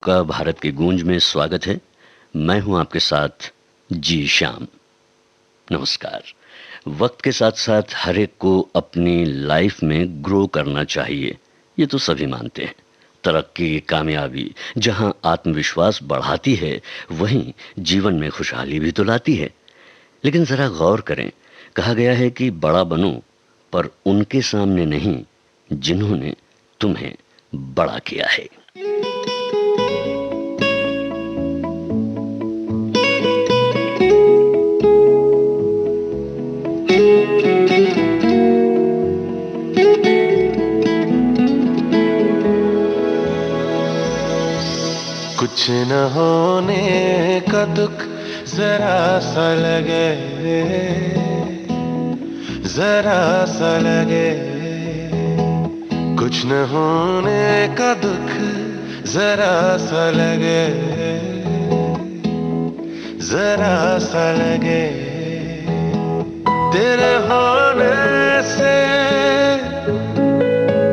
का भारत की गूंज में स्वागत है। मैं हूं आपके साथ जी श्याम। नमस्कार। वक्त के साथ साथ हर एक को अपनी लाइफ में ग्रो करना चाहिए, ये तो सभी मानते हैं। तरक्की, कामयाबी जहां आत्मविश्वास बढ़ाती है, वहीं जीवन में खुशहाली भी तो लाती है। लेकिन जरा गौर करें, कहा गया है कि बड़ा बनो, पर उनके सामने नहीं जिन्होंने तुम्हें बड़ा किया है। कुछ न होने का दुख जरा सा लगे, जरा सा लगे। कुछ न होने का दुख जरा सा लगे, जरा सा लगे। तेरे होने से,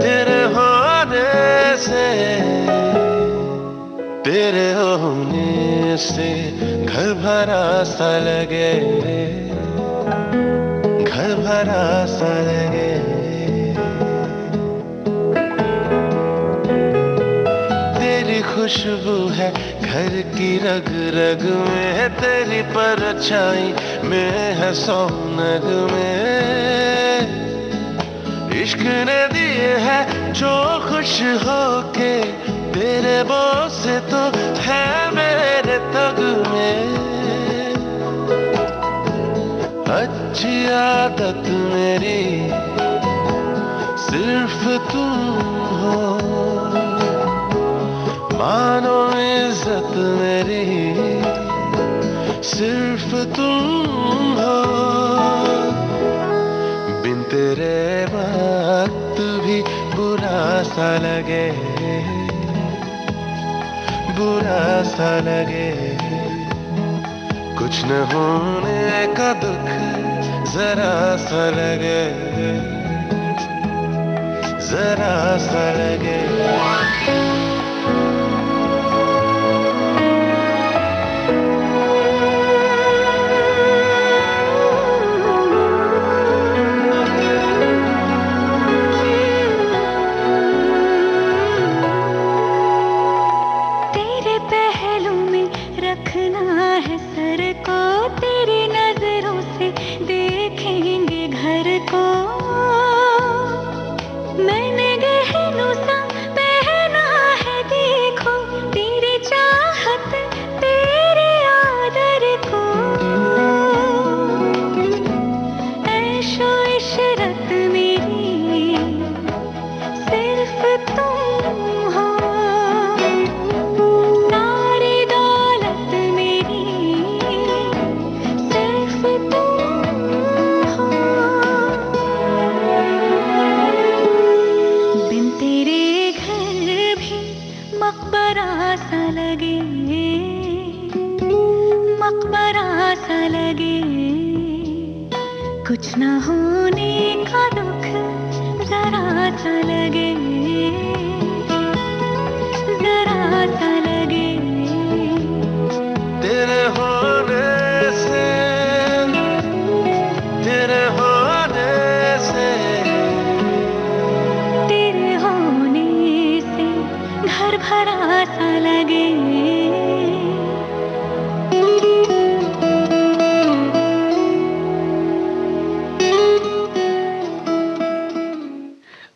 तेरे होने से, तेरे होने से घर भरा सा लगे, घर भरा सा लगे। तेरी खुशबू है घर की रग रग में, तेरी परछाई में है सोनग में। इश्क ने दिए है जो खुश होके, तेरे बोझ से तो है मेरे तग में। अच्छी आदत मेरी सिर्फ तुम हो, मानो इज्जत मेरी सिर्फ तुम हो। बिन तेरे वक्त भी बुरा सा लगे, बुरा सा लगे। कुछ न होने का दुख जरा सा लगे, जरा सा लगे। कुछ न होने का दुख जरा सा लगे, जरा सा लगे। तेरे होने से, तेरे होने से, तेरे होने से घर भरा सा लगे।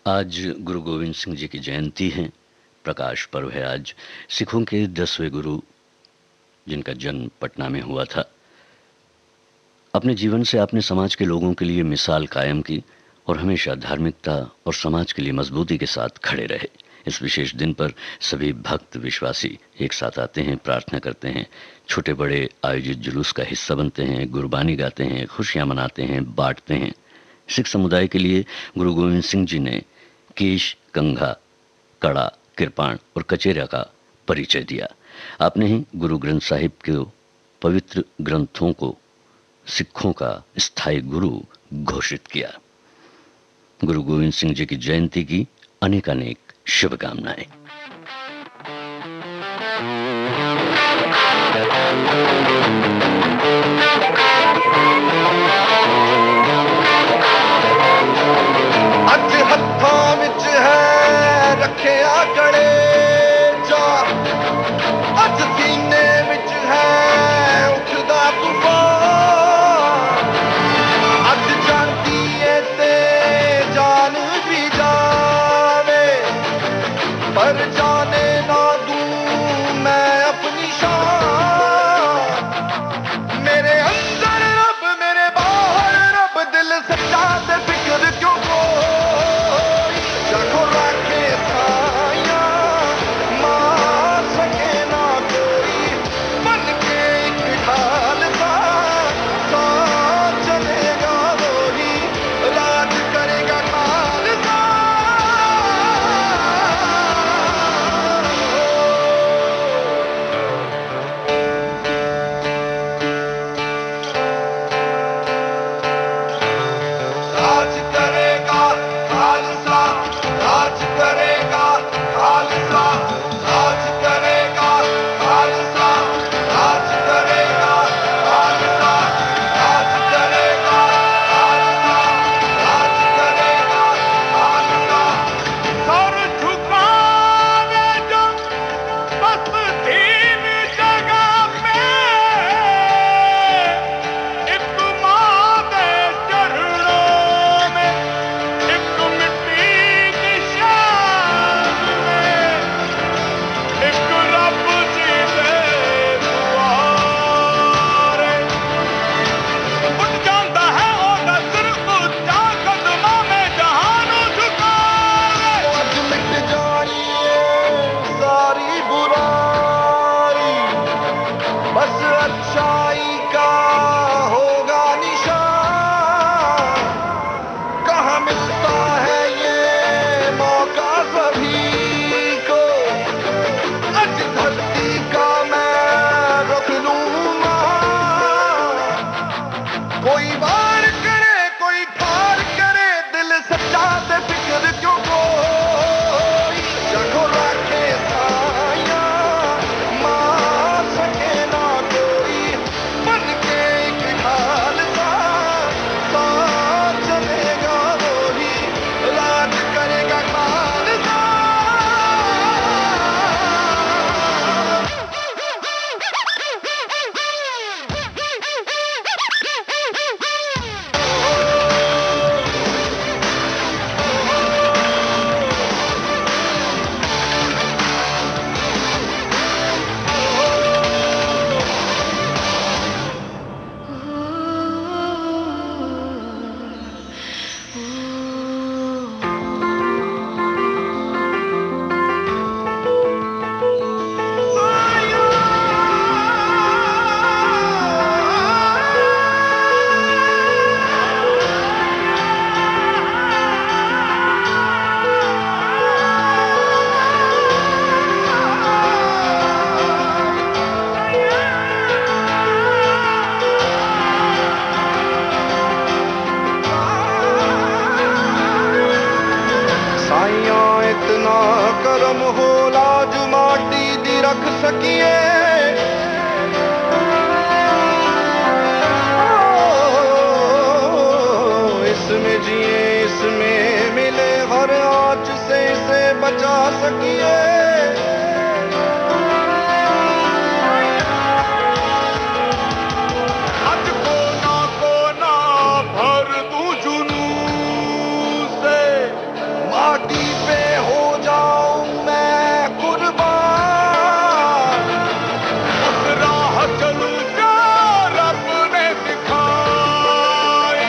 आज गुरु गोविंद सिंह जी की जयंती है, प्रकाश पर्व है आज। सिखों के 10वें गुरु, जिनका जन्म पटना में हुआ था, अपने जीवन से आपने समाज के लोगों के लिए मिसाल कायम की और हमेशा धार्मिकता और समाज के लिए मजबूती के साथ खड़े रहे। इस विशेष दिन पर सभी भक्त विश्वासी एक साथ आते हैं, प्रार्थना करते हैं, छोटे बड़े आयोजित जुलूस का हिस्सा बनते हैं, गुरबानी गाते हैं, खुशियां मनाते हैं, बांटते हैं। सिख समुदाय के लिए गुरु गोविंद सिंह जी ने केश, कंघा, कड़ा, कृपाण और कचेरा का परिचय दिया। आपने ही गुरु ग्रंथ साहिब के पवित्र ग्रंथों को सिखों का स्थायी गुरु घोषित किया। गुरु गोविंद सिंह जी की जयंती की अनेक शुभकामनाएं। ਅੱਜ ਹੱਥਾਂ ਵਿੱਚ ਹੈ ਰੱਖਿਆ ਕਲੇਜਾ, ਅੱਜ ਸੀਨੇ ਵਿੱਚ ਹੈ ਉੱਠਦਾ ਤੂਫਾਨ, ਅੱਜ ਜਾਂਦੀ ਏ ਤੇ ਜਾਨ ਵੀ ਜਾਵੇ, ਪਰ ਜਾने ना दूं मैं अपनी शान, मेरे अंदर रब मेरे बाहर रब, दिल सच्चा ते फिक्र क्यों कोई, जागो रखे साया मार सके ना कोई, बन के एक ढाल सा साथ चलेगा वही, राज करेगा खालसा। राज करेगा खालसा, राज करेगा खालसा, राज करेगा खालसा, राज करेगा खालसा, राज करेगा खालसा, राज करेगा खालसा। सर झुकावे जो बस तीन जगह पे, एक माँ के चरणों में, एक मिट्टी की शान में, एक रब जी दे दुआरे। उठ जाता है ओदा सिर ऊंचा कदमां में जहानों झुकावे, अज मिट जानी है सारी बुराई, बस अच्छाई का होगा निशान, कहाँ मिलता है ये मौका सभी को, आज धरती का मैं रुख लूंगा, कोई वार करे कोई ठार करे, दिल सच्चा ते फिक्र क्यों कोई, जागो रखे साया मार सके ना कोई, बन के एक ढाल सा साथ चलेगा वही, राज करेगा खालसा। साइया इतना करम हो लाज माटी दी रख सकिए, इसमें जिए इसमें मिले हर आँच से इसे बचा सकिए, आज कोना भर दूं जुनून से, माटी पे हो जाऊं मैं कुर्बान, उस राह चलूं जो रब ने दिखाई,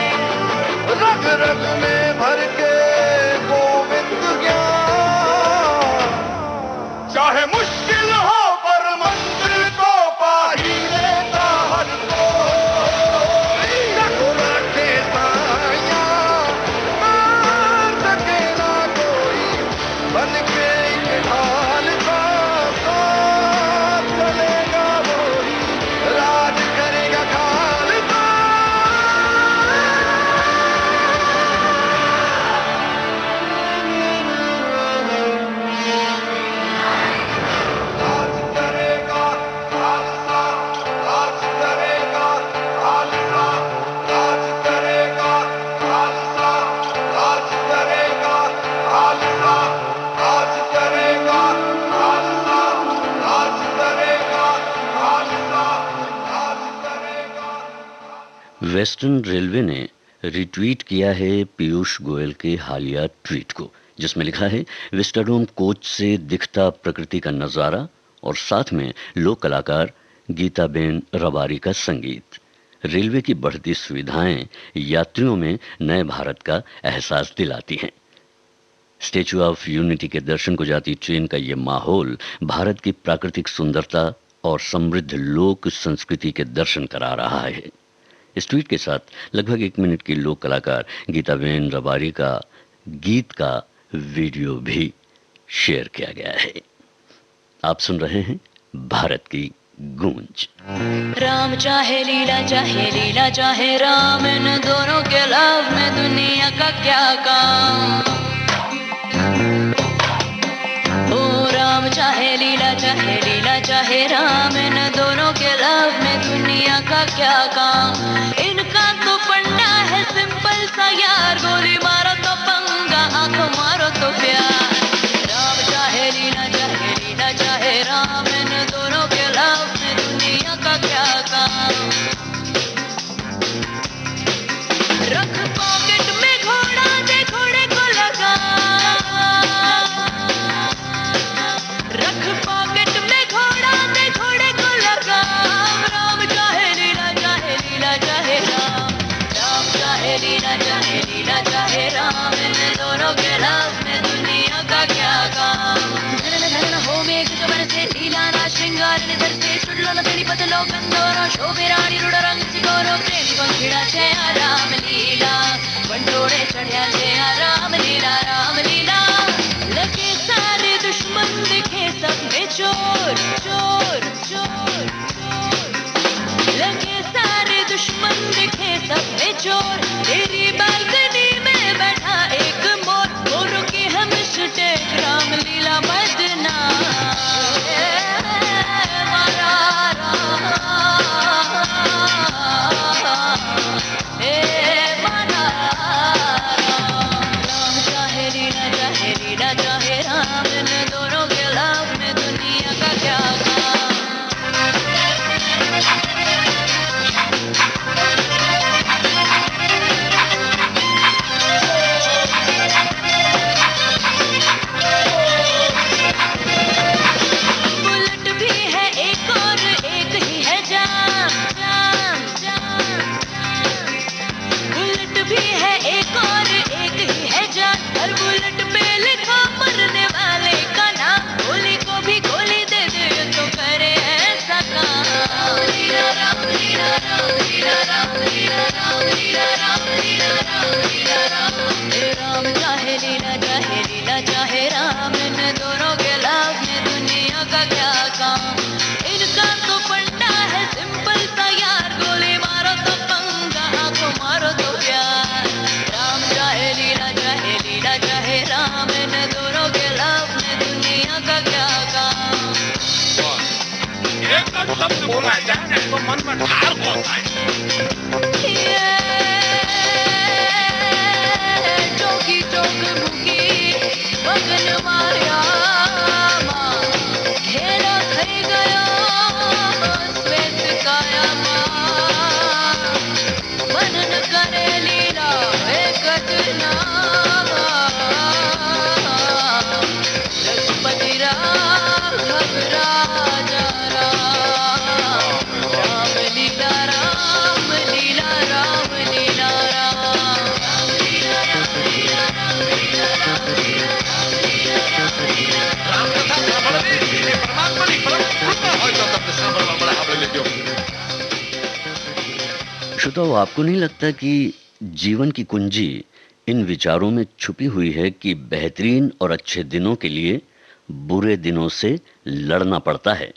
रग रग में भर के गोविंद ज्ञान, वेस्टर्न रेलवे ने रिट्वीट किया है पीयूष गोयल के हालिया ट्वीट को, जिसमें लिखा है, विस्टाडोम कोच से दिखता प्रकृति का नजारा और साथ में लोक कलाकार गीताबेन रबारी का संगीत। रेलवे की बढ़ती सुविधाएं यात्रियों में नए भारत का एहसास दिलाती हैं। स्टैच्यू ऑफ यूनिटी के दर्शन को जाती ट्रेन का ये माहौल भारत की प्राकृतिक सुंदरता और समृद्ध लोक संस्कृति के दर्शन करा रहा है। इस ट्वीट के साथ लगभग 1 मिनट की लोक कलाकार गीताबेन रबारी का गीत का वीडियो भी शेयर किया गया है। आप सुन रहे हैं भारत की गूंज। राम चाहे लीला चाहे राम, इन दोनों के लव में दुनिया का क्या काम। ओ राम चाहे लीला चाहे राम, इन दोनों के लव में दुनिया का क्या काम। इनका तो फंडा है सिंपल सा यार, गोली मारो तो पंगा, आंख मारो तो प्यार। राम चाहे लीला चाहे राम, इन दोनों के लव में दुनिया का क्या काम। रख पॉकेट में घोड़ा, दे घोड़े को लगा। रख पॉकेट में घोड़ा, दे घोड़े को लगा। राम चाहे लीला चाहे राम, राम चाहे लीला चाहे राम, इन दोनों के लव में दुनिया का क्या काम। धन हो मेघ जो बरसे लीला ना श्रृंगार निधर से सुडलो न तेरी पतलो कंदोरो शोभे रानी रूढ़ रंग सिकोरो प्रेमी पंखीड़ा छे राम लीला बंडोड़े चढ़िया छे राम लीला लगे सारे दुश्मन दिखे सब में चोर चोर चोर चोर। लगे सारे दुश्मन दिखे सब में चोर। तेरी बालकनी में बैठा एक मोर, मोरों की हम टेक राम लीला बजना। चाहे राम, इन दोनों के लव में दुनिया का क्या काम। बुलेट भी है एक और एक ही है जान, जान जान जान। बुलेट भी है एक और एक ही है जान। हर बुलेट पे लिखा मरने वाले का नाम, गोली को भी गोली दे दे तो करे ऐसा काम। लीला राम लीला राम लीला राम लीला राम लीला राम लीला राम लीला राम। राम चाहे लीला चाहे राम, इन दोनों के लव में दुनिया का क्या काम। इनका तो फंडा है सिंपल सा यार, गोली मारो तो पंगा, आंखों मारो तो प्यार। राम चाहे लीला चाहे राम, इन दोनों के लव में दुनिया का क्या काम। एक शब्द बोला जाने तो मन में ठार होता है। चौकी चौक मुकी बगन माया माँ, घेरा થઈ ગયો શ્વેત કાયા માँ। मनन करे लीला एक જ नाम, रघुपति राघव राजा राम। राम लीला राम लीला राम लीला राम। राम कथा सांभळवी એ પરમાત્માની પરમ કૃપા હોય તો તમને સાંભળવા મળે આપણે લેજો। श्रोताओ, आपको नहीं लगता कि जीवन की कुंजी इन विचारों में छुपी हुई है कि बेहतरीन और अच्छे दिनों के लिए बुरे दिनों से लड़ना पड़ता है।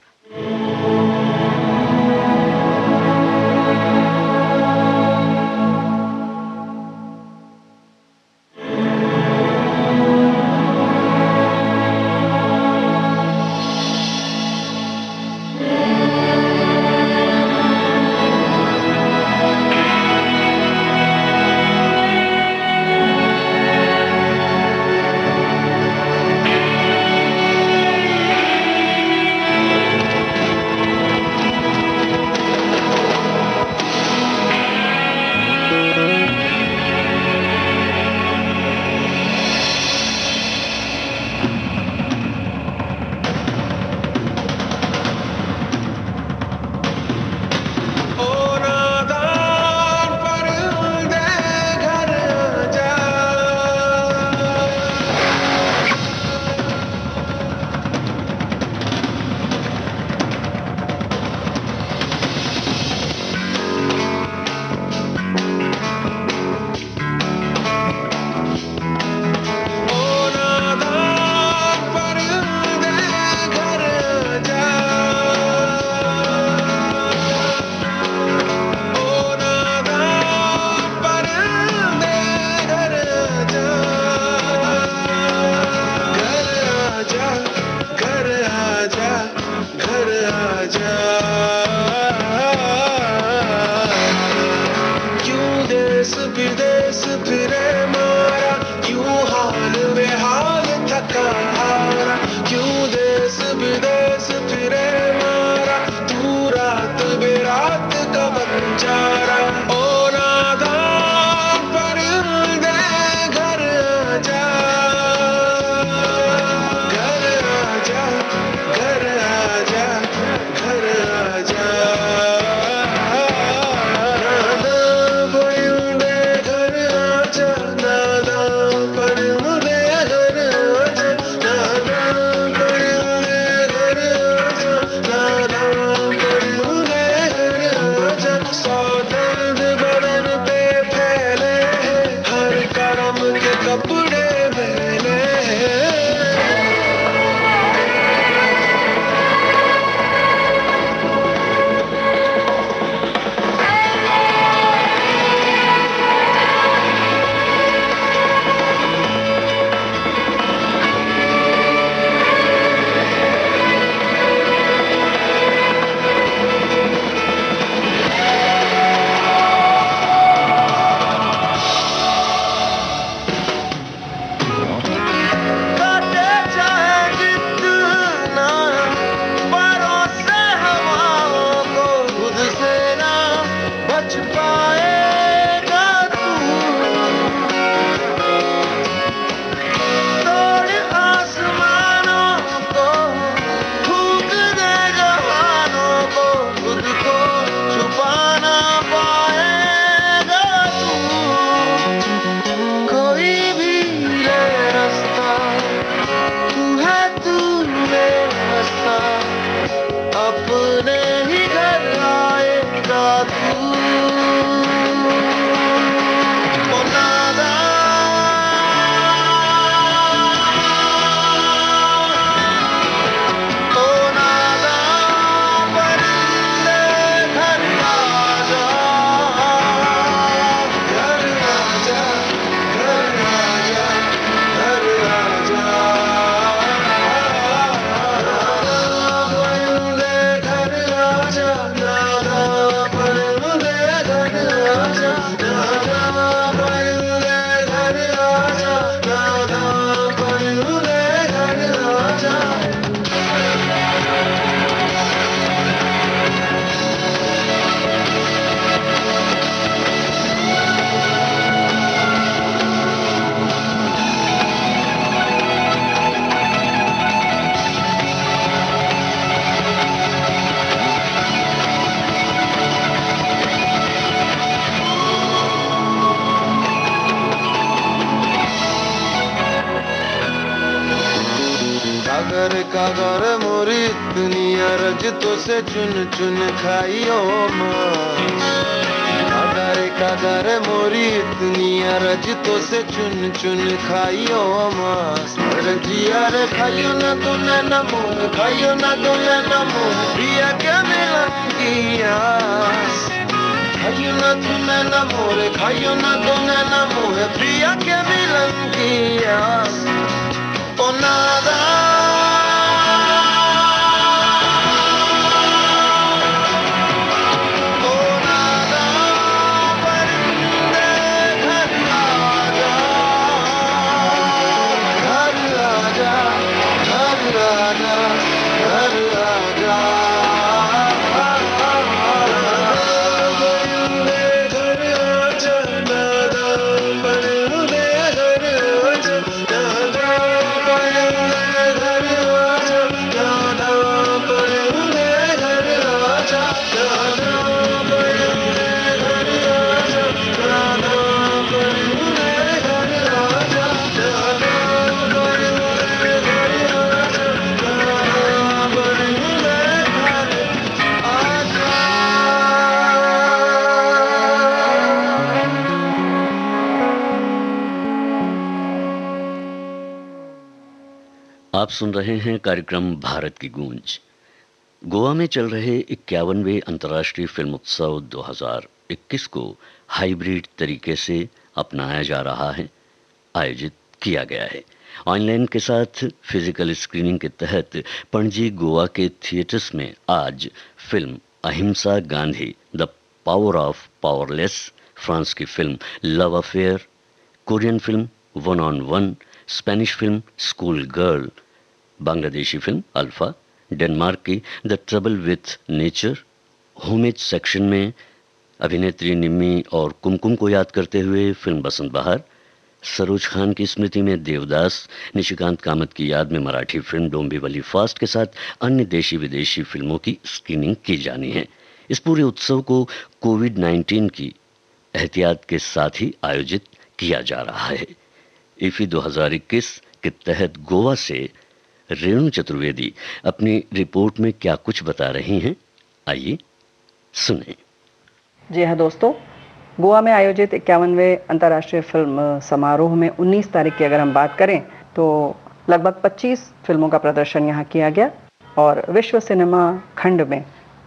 कागर मोरी दुनिया रज तो से चुन चुन खाइयो माँ कागर मोरी दुनिया रज तो से चुन चुन खाइयो माँ रजिया रे खाइयो ना तो ना मोह खाइयो ना तो ना मोह प्रिया क्या मिलंगिया खाइयो ना तो ना मोह खाइयो ना तो ना मोह प्रिया क्या मिलंगिया o nada आप सुन रहे हैं कार्यक्रम भारत की गूंज। गोवा में चल रहे 51वें अंतर्राष्ट्रीय फिल्म उत्सव 2021 को हाइब्रिड तरीके से अपनाया जा रहा है, आयोजित किया गया है। ऑनलाइन के साथ फिजिकल स्क्रीनिंग के तहत पणजी गोवा के थिएटर्स में आज film Ahimsa Gandhi the power of powerless, France की film love affair, Korean film one on one, Spanish film school girl, Bangladeshi film alpha, Denmark की the trouble with nature, homage section में अभिनेत्री निम्मी और कुमकुम को याद करते हुए फिल्म बसंत बहार, सरोज खान की स्मृति में देवदास, निशिकांत कामत की याद में मराठी फिल्म डोंबिवली फास्ट के साथ अन्य देशी विदेशी फिल्मों की स्क्रीनिंग की जानी है। इस पूरे उत्सव को कोविड-19 की एहतियात के साथ ही आयोजित किया जा रहा है। ईफी 2021 के तहत गोवा से रेणु चतुर्वेदी अपनी रिपोर्ट में क्या कुछ बता रही हैं, आइए सुने। जी हाँ दोस्तों, गोवा में आयोजित 51वें अंतर्राष्ट्रीय फिल्म समारोह में 19 तारीख की अगर हम बात करें तो लगभग 25 फिल्मों का प्रदर्शन यहाँ किया गया और विश्व सिनेमा खंड में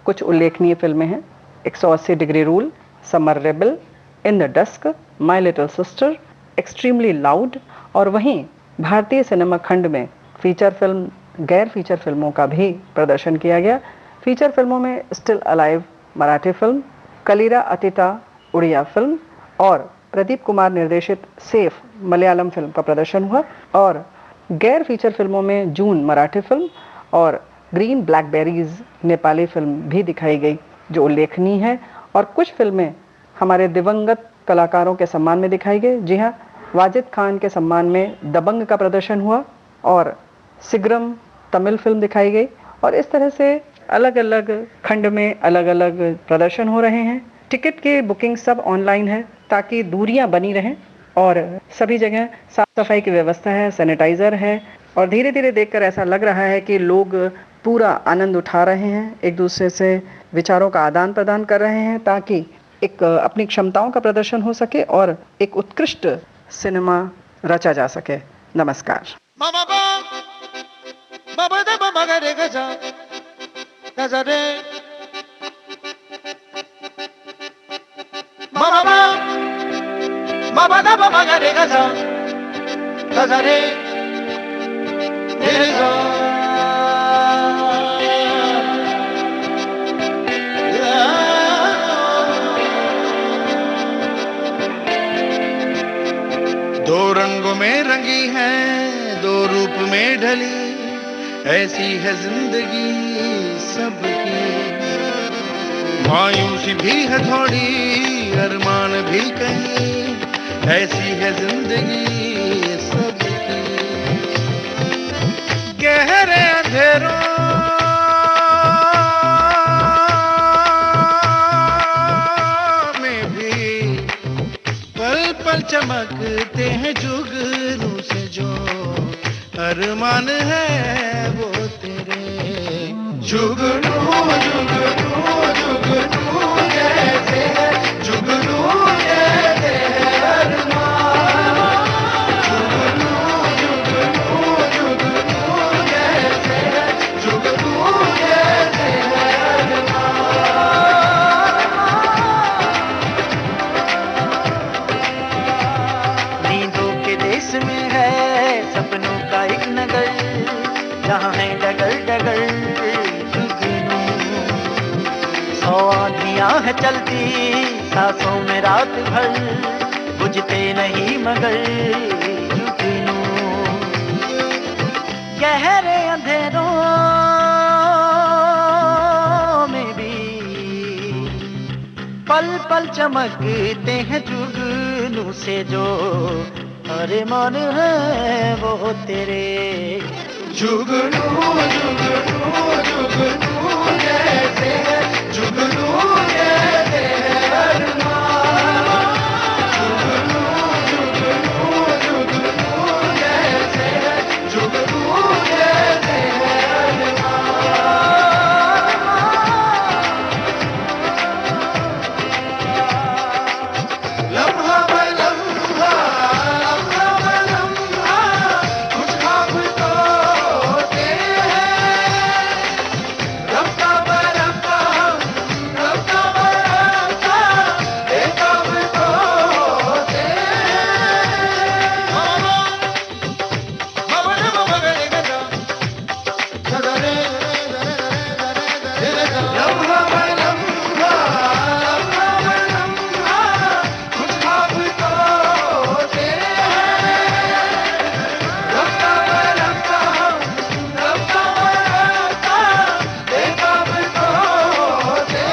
कुछ उल्लेखनीय फिल्में हैं। 180 degree rule, summer rebel, in the dusk, my little sister, extremely loud. और वहीं भारतीय सिनेमा खंड में फीचर फिल्म, गैर फीचर फिल्मों का भी प्रदर्शन किया गया। फीचर फिल्मों में still alive Marathi film, Kalira Atitha Odia film और प्रदीप कुमार निर्देशित सेफ मलयालम फिल्म का प्रदर्शन हुआ। और गैर फीचर फिल्मों में जून मराठी फिल्म और ग्रीन ब्लैकबेरीज नेपाली फिल्म भी दिखाई गई जो उल्लेखनीय है। और कुछ फिल्में हमारे दिवंगत कलाकारों के सम्मान में दिखाई गई। जी हाँ, वाजिद खान के सम्मान में दबंग का प्रदर्शन हुआ और सिग्रम तमिल फिल्म दिखाई गई। और इस तरह से अलग अलग खंड में अलग अलग प्रदर्शन हो रहे हैं। टिकट की बुकिंग सब ऑनलाइन है ताकि दूरियां बनी रहें और सभी जगह साफ सफाई की व्यवस्था है, सैनिटाइजर है। और धीरे धीरे देखकर ऐसा लग रहा है कि लोग पूरा आनंद उठा रहे हैं, एक दूसरे से विचारों का आदान प्रदान कर रहे हैं ताकि एक अपनी क्षमताओं का प्रदर्शन हो सके और एक उत्कृष्ट सिनेमा रचा जा सके। नमस्कार। दो रंगों में रंगी है, दो रूप में ढली, ऐसी है जिंदगी सबकी। मायूसी भी है थोड़ी, अरमान भी कहीं, ऐसी है जिंदगी सबकी। गहरे अंधेरों में भी पल पल चमकते हैं जुगनू से जो अरमान है वो जुगनू जुगनू जुगनू जैसे है जुगनू जैसे है अरमान जुगनू जुगनू जुगनू जैसे है जुगनू जैसे है अरमान नींदों के देश में है सपनों का एक नगर जहाँ है डगर डगर जुगनू सौ आँधियाँ है चलती सांसों में रात भर बुझते नहीं मगर जुगनू गहरे अंधेरों में भी पल पल चमकते हैं जुगनू से जो अरे मन है वो तेरे जुगनू जुगनू जुगनू जैसे है जुगनू जैसे है अरमान जुगनू जुगनू जुगनू जैसे है जुगनू जैसे है अरमान लम्हा ब लम्हा लम्हा ब लम्हा कुछ ख्वाब तो होते हैं रफ्ता ब रफ्ता रफ्ता ब रफ्ता बेताब तो होते लम्हा ब लम्हा लम्हा ब लम्हा कुछ ख्वाब तो होते हैं रफ्ता ब रफ्ता रफ्ता ब रफ्ता बेताब तो होते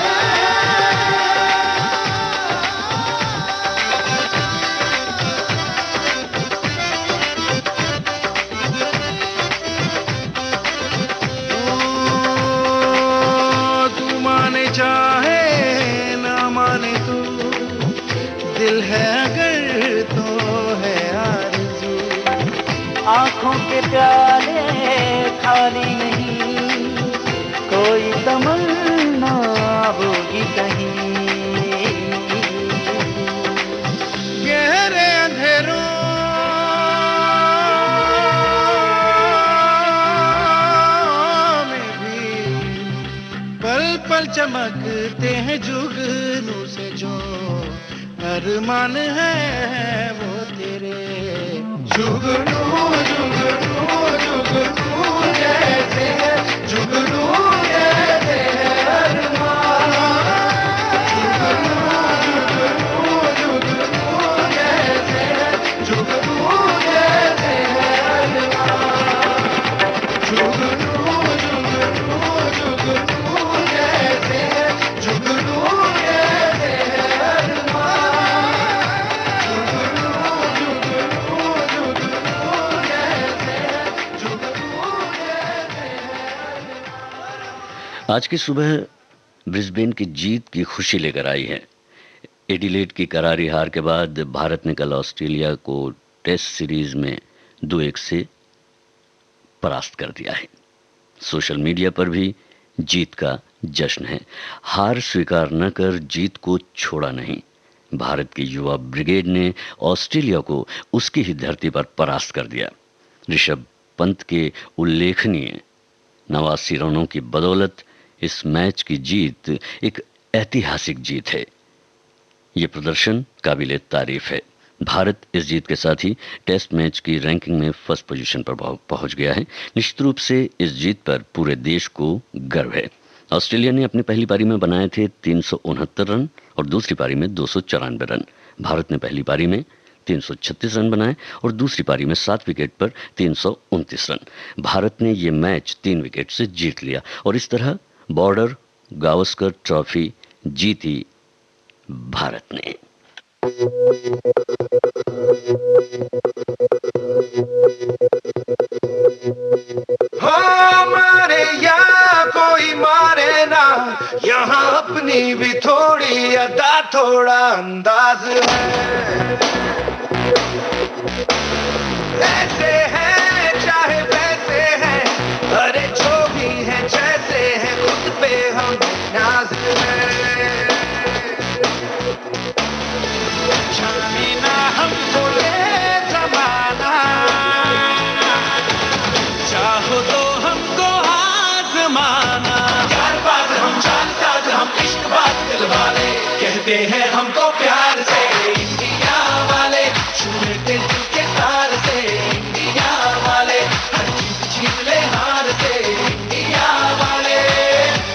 तू माने चाहे ना माने तू दिल है अगर तो है आरज़ू आँखों के प्याले खाली नहीं कोई तमन्ना होगी कहीं गहरे अंधेरों में भी पल पल चमकते हैं जुगनू से जो अरमान है वो तेरे जुगनू जुगनू जुगनू जैसे है जुगनू जैसे है अरमान जुगनू जुगनू जुगनू जैसे है जुगनू जैसे है अरमान जुगनू जुगनू जुगनू जैसे है जुगनू जैसे है अरमान जुगनू जुगनू जुगनू जैसे है जुगनू जैसे है आज की सुबह ब्रिस्बेन की जीत की खुशी लेकर आई है। एडिलेड की करारी हार के बाद भारत ने कल ऑस्ट्रेलिया को टेस्ट सीरीज में 2-1 से परास्त कर दिया है। सोशल मीडिया पर भी जीत का जश्न है। हार स्वीकार न कर जीत को छोड़ा नहीं। भारत की युवा ब्रिगेड ने ऑस्ट्रेलिया को उसकी ही धरती पर परास्त कर दिया। ऋषभ पंत के उल्लेखनीय 89 रनों की बदौलत इस मैच की जीत एक ऐतिहासिक जीत है। ये प्रदर्शन काबिले तारीफ है। भारत इस जीत के साथ ही टेस्ट मैच की रैंकिंग में फर्स्ट पोजीशन पर पहुंच गया है। निश्चित रूप से इस जीत पर पूरे देश को गर्व है। ऑस्ट्रेलिया ने अपनी पहली पारी में बनाए थे 369 रन और दूसरी पारी में 294 रन। भारत ने पहली पारी में 336 रन बनाए और दूसरी पारी में 7 विकेट पर 329 रन। भारत ने ये मैच 3 विकेट से जीत लिया और इस तरह बॉर्डर गावस्कर ट्रॉफी जीती भारत ने। मारे या कोई मारे ना, यहाँ अपनी भी थोड़ी अदा थोड़ा अंदाज है। ऐसे हैं चाहे वैसे हैं, अरे जो भी है जैसे है नाज है जाने ना हमको ये जमाना चाहो तो हमको आजमाना यार बात हम जानता हम इश्क बात दिल वाले कहते हैं हमको प्यार से इंडिया वाले छूते दिल के तार से इंडिया वाले हर चीज छीन ले हार से इंडिया वाले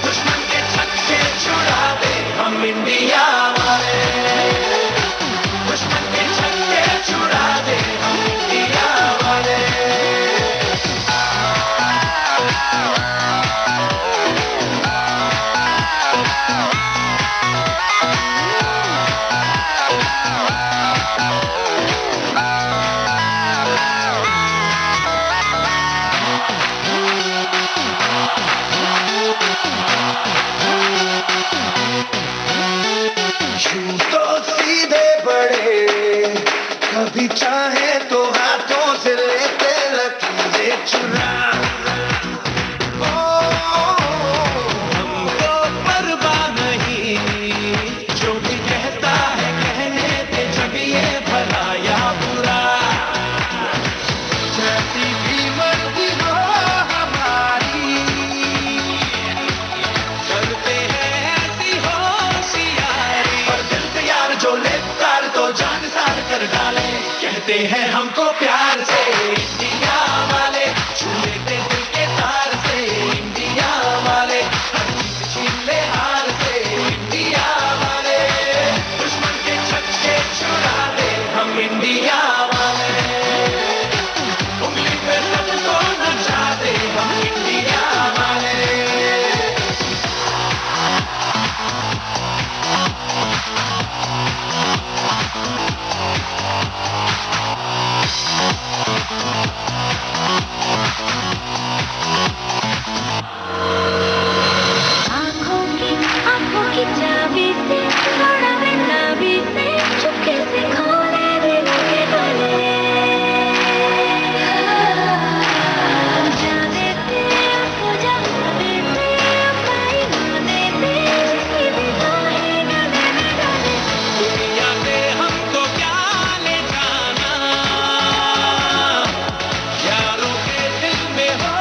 दुश्मन के छक्के छुड़ा दे हम इंडिया वाले दुश्मन के छक्के छुड़ा दे हम इंडिया वाले यूं तो सीधे बड़े कभी चाहे तो हाथों से लेते लकीरें चुरा ओ, हमको परवाह नहीं जो भी कहता है कहने दे जब ये भला या बुरा जैसी भी मर्जी हो हमारी करते हैं ऐसी होशियारी पर दिल से यार जो ले पुकार तो जान सार कर डाले कहते हैं हमको प्यार से इंडिया वाले छू लेते दिल के तार से इंडिया वाले हर चीज छीन ले हार से इंडिया वाले दुश्मन के छक्के छुड़ा दे हम इंडिया वाले उंगली पे सबको नचा दे हम इंडिया वाले आंखों की चाबी से थोड़ा गुलाबी से चुपके से खोले दिल के ताले जा देते उसको जहाँ देते पाई ना देते जिसकी भी चाहे न देने डाले दुनिया से हमको क्या ले जाना यारों के दिल में हो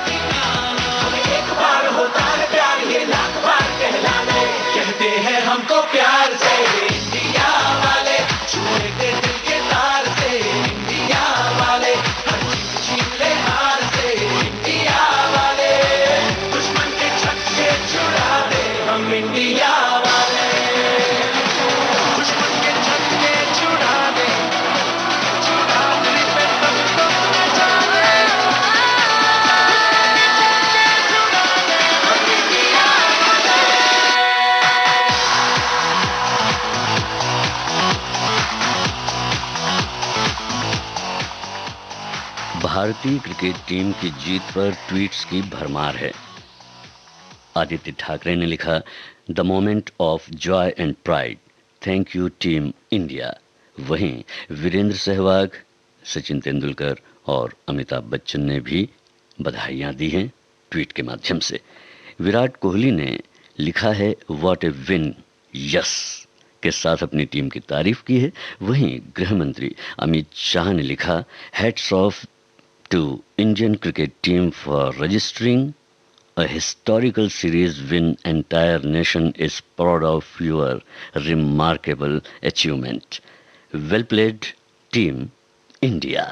ठिकाना एक बार होता है प्यार ये लाख बार कहलाने कहते हैं हमको प्यार से इंडिया वाले छुए के दिल के तार से इंडिया वाले हर चीज छीन ले हार से इंडिया वाले दुश्मन के छक्के छुड़ा दे हम इंडिया वाले दुश्मन के छक्के छुड़ा दे पे सबको नचा दे छुड़ा दे हम इंडिया भारतीय क्रिकेट टीम की जीत पर ट्वीट्स की भरमार है। आदित्य ठाकरे ने लिखा, the moment of Joy and pride, thank you team India. वहीं वीरेंद्र सहवाग, सचिन तेंदुलकर और अमिताभ बच्चन ने भी बधाइयां दी हैं ट्वीट के माध्यम से। विराट कोहली ने लिखा है, व्हाट ए विन, यस के साथ अपनी टीम की तारीफ की है। वहीं गृह मंत्री अमित शाह ने लिखा, hats off to Indian cricket team for registering a historical series win. Entire nation is proud of your remarkable achievement. Well played, Team India.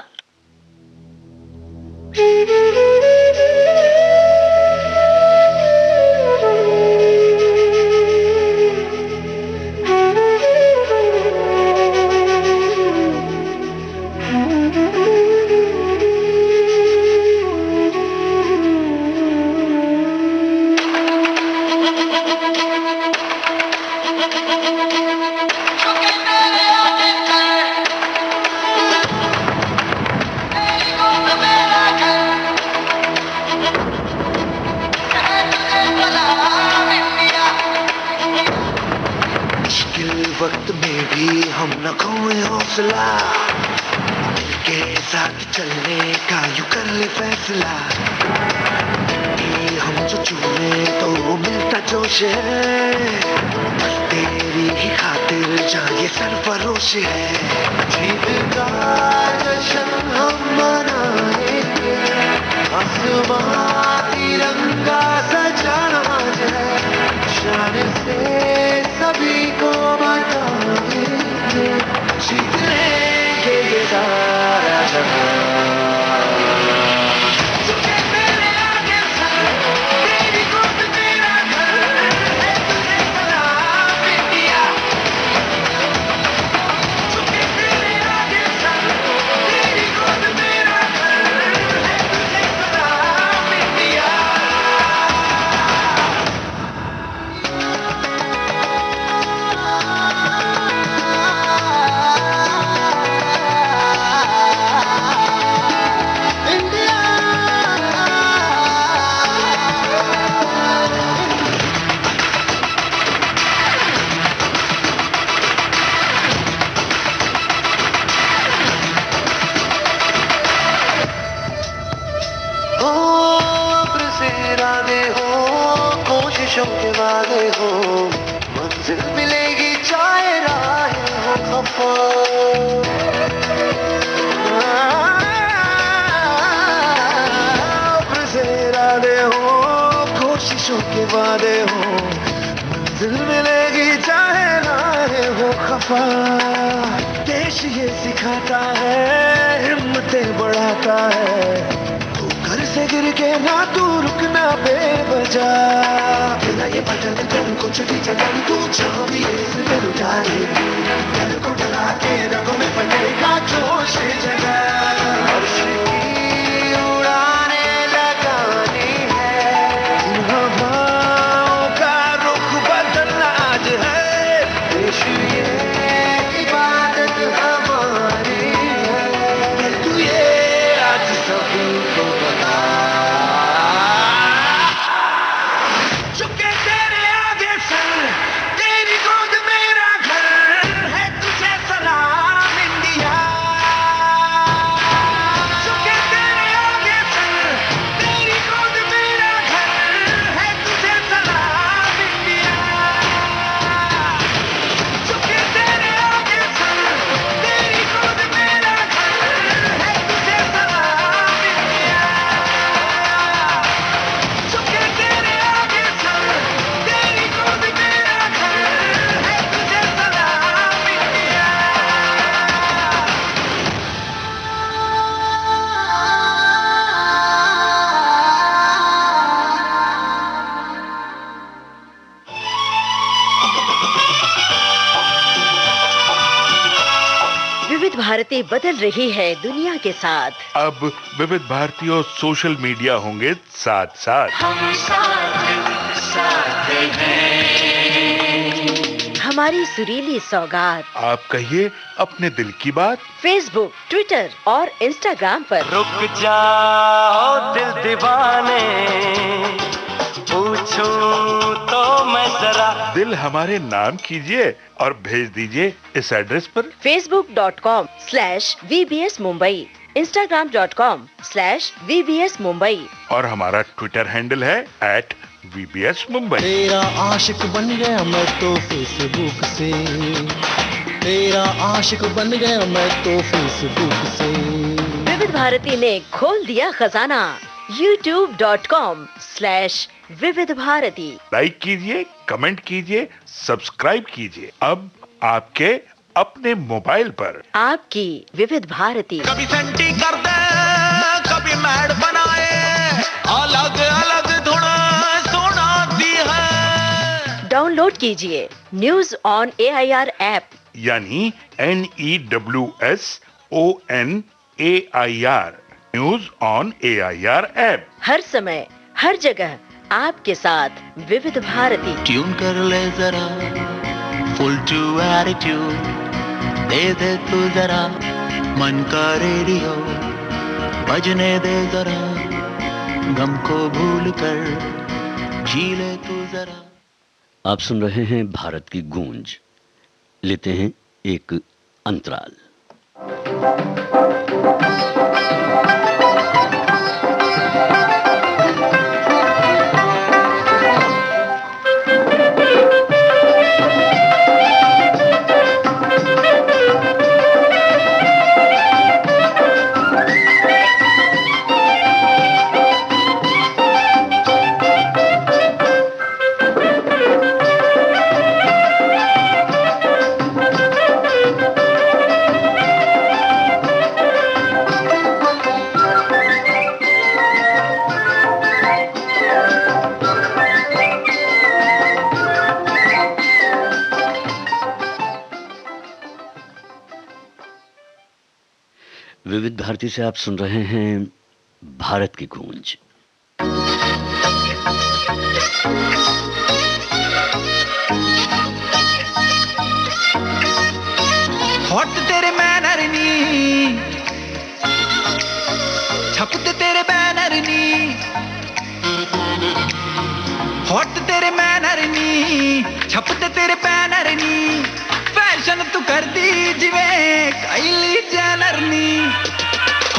वक्त में भी हम न खोए हौसला, दिल के साथ चलने का यूं कर ले फैसला। हम जो चूमे तो मिलता जोश है, तेरी ही खातिर जहाँ ये सरफरोश है। जीत का जश्न हम मनाएंगे, आसमां तिरंगा सजाना है, शान से सभी को बताएंगे, जीत लेंगे ये सारा जहां। कोशिशों के वादे हो, मंजिल मिलेगी चाहे राहें हो खफा। इरादे हो, कोशिशों के वादे हो, मंजिल मिलेगी चाहे राहें हो खफा। देश ये सिखाता है, हिम्मतें बढ़ाता है, घर से गिर के ना तू रुकना बेवजह। तेरा ये बदन तन कुछ भी जगह तू चाहे इसमें लुटाए, दिल को डरा के रगों में पड़ेगा जोश जगह। अर्श की उड़ाने लगानी है, इन हवाओं का रुख बदलना आज है। देश ये इबादत हमारी है, तू ये आज सभी को भारती बदल रही है दुनिया के साथ। अब विविध भारती और सोशल मीडिया होंगे साथ साथ। हम साथ हैं। हमारी सुरीली सौगात। आप कहिए अपने दिल की बात। फेसबुक, ट्विटर और इंस्टाग्राम पर। रुक जाओ दिल दीवाने, पूछूं तो मैं जरा। दिल हमारे नाम कीजिए और भेज दीजिए इस एड्रेस पर। facebook.com/VBS Mumbai, Instagram.com/VBS Mumbai और हमारा ट्विटर हैंडल है @VBS Mumbai। तेरा आशिक बन गया मैं तो फेसबुक से, तेरा आशिक बन गया मैं तो फेसबुक से। विविध भारती ने खोल दिया खजाना। youtube.com/विविध भारती। लाइक कीजिए, कमेंट कीजिए, सब्सक्राइब कीजिए। अब आपके अपने मोबाइल पर आपकी विविध भारती। कभी सेंटी कर दे, कभी मैड बनाए, अलग अलग धुन सुनाती है। डाउनलोड कीजिए न्यूज ऑन AIR ऐप, यानी NEWSONAIR, news on AIR app. हर समय हर जगह आपके साथ विविध भारती। ट्यून कर ले जरा, फुल टू एटीट्यूड दे दे तू जरा, मन का रेडियो बजने दे जरा, गम को भूल कर जी ले तू जरा। आप सुन रहे हैं भारत की गूंज। लेते हैं एक अंतराल। विविध भारती से आप सुन रहे हैं भारत की गूंज। हॉट तेरे मैनर नी, छपते तेरे बैनर नी, हॉट तेरे मैनर नी, छपते तेरे बैनर नी, फैशन तू कर दी जिवें काइली जैनर नी।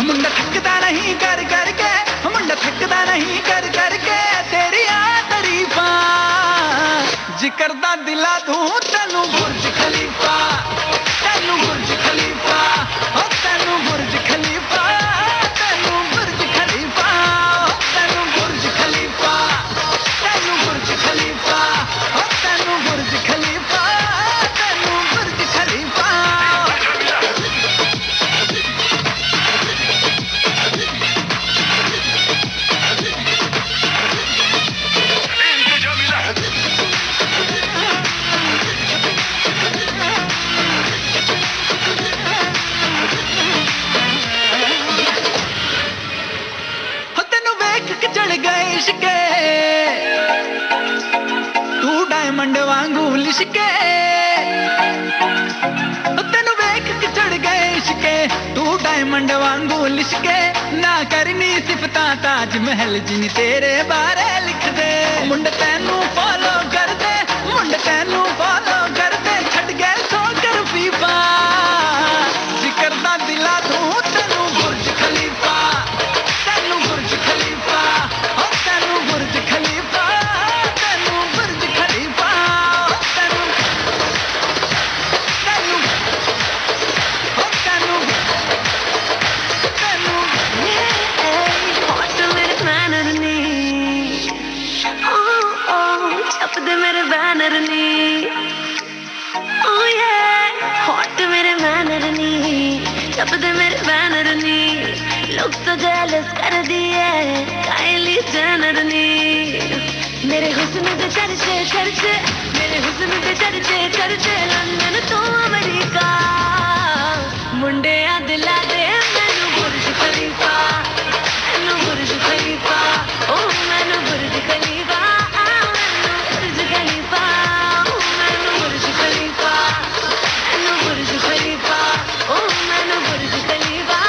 मुंडा थकदा नहीं कर करके, मुंडा थकदा नहीं कर करके तेरिया तारीफां जिक्र दा दिला दूं तैनू बुर्ज खलीफा, तैनू बुर्ज खलीफा, ओ तैनू बुर्ज खलीफा, तैनू बुर्ज खलीफा, तैनू बुर्ज खलीफा, तैनू बुर्ज खलीफा, ओ तैनू बुर्ज खलीफा, तैनू बुर्ज खलीफा। लिशके तू डायमंड वांगू लिशके, तेनू वेख के चढ़ गए इश्के, तू डायमंड वांगू लिशके, ना करनी सिफतां ताज महल जिन तेरे बारे लिख दे। मुंड तैनू फॉलो कर दे, मुंड तैनू फॉलो कर दे, छड़ गए ठोकर फीफा जिक्र दा दिला दूं तैनू बुर्ज खलीफा, तैनू बुर्ज खलीफा, तैनू बुर्ज खलीफा, तैनू बुर्ज खलीफा, तैनू तैनू तैनू तैनू हॉट मेरे बैनर नी, ओ छप दे मेरे बैनर नी, ओ ये हॉट मेरे बैनर नी, छप दे मेरे बैनर नी, लोग तो जेलस कर दिए काइली जेनर नी। मेरे हुस्न दे चर्चे चर्चे, मेरे हुस्न दे चर्चे चर्चे, लंदन तो अमेरिका मुंडे आ दिला दे मैनू बुर्ज खलीफा, मैनू बुर्ज खलीफा, ओ मैनू बुर्ज खलीफा, मैनू बुर्ज खलीफा, ओ मैनू बुर्ज खलीफा, मैनू बुर्ज खलीफा, ओ मैनू बुर्ज खलीफा।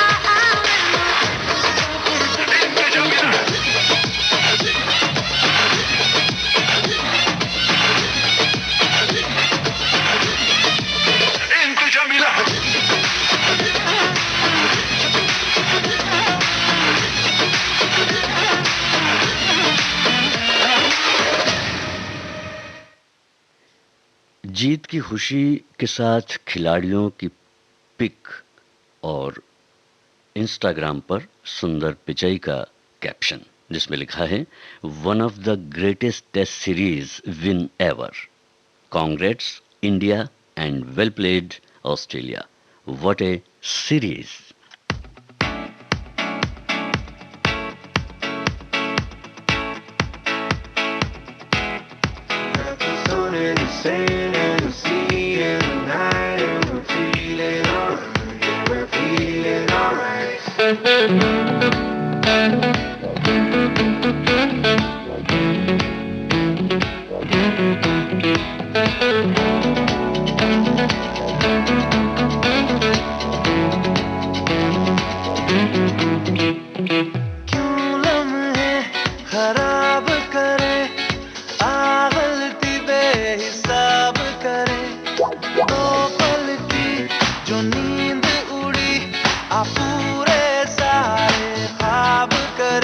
जीत की खुशी के साथ खिलाड़ियों की पिक और इंस्टाग्राम पर सुंदर पिचाई का कैप्शन जिसमें लिखा है, one of the greatest test series win ever, congrats India and well played Australia, what a series. पूरे सारे ख्वाब कर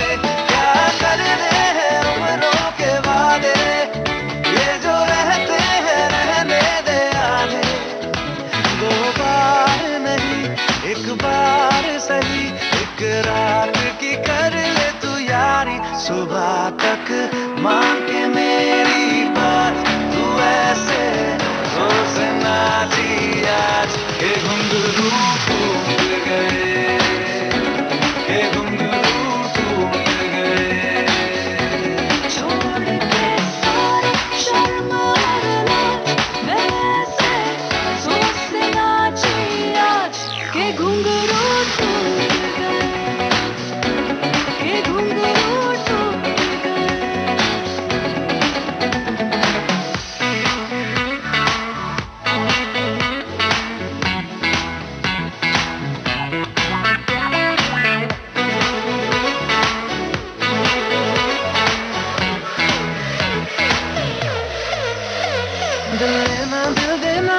दिल लेना दिल देना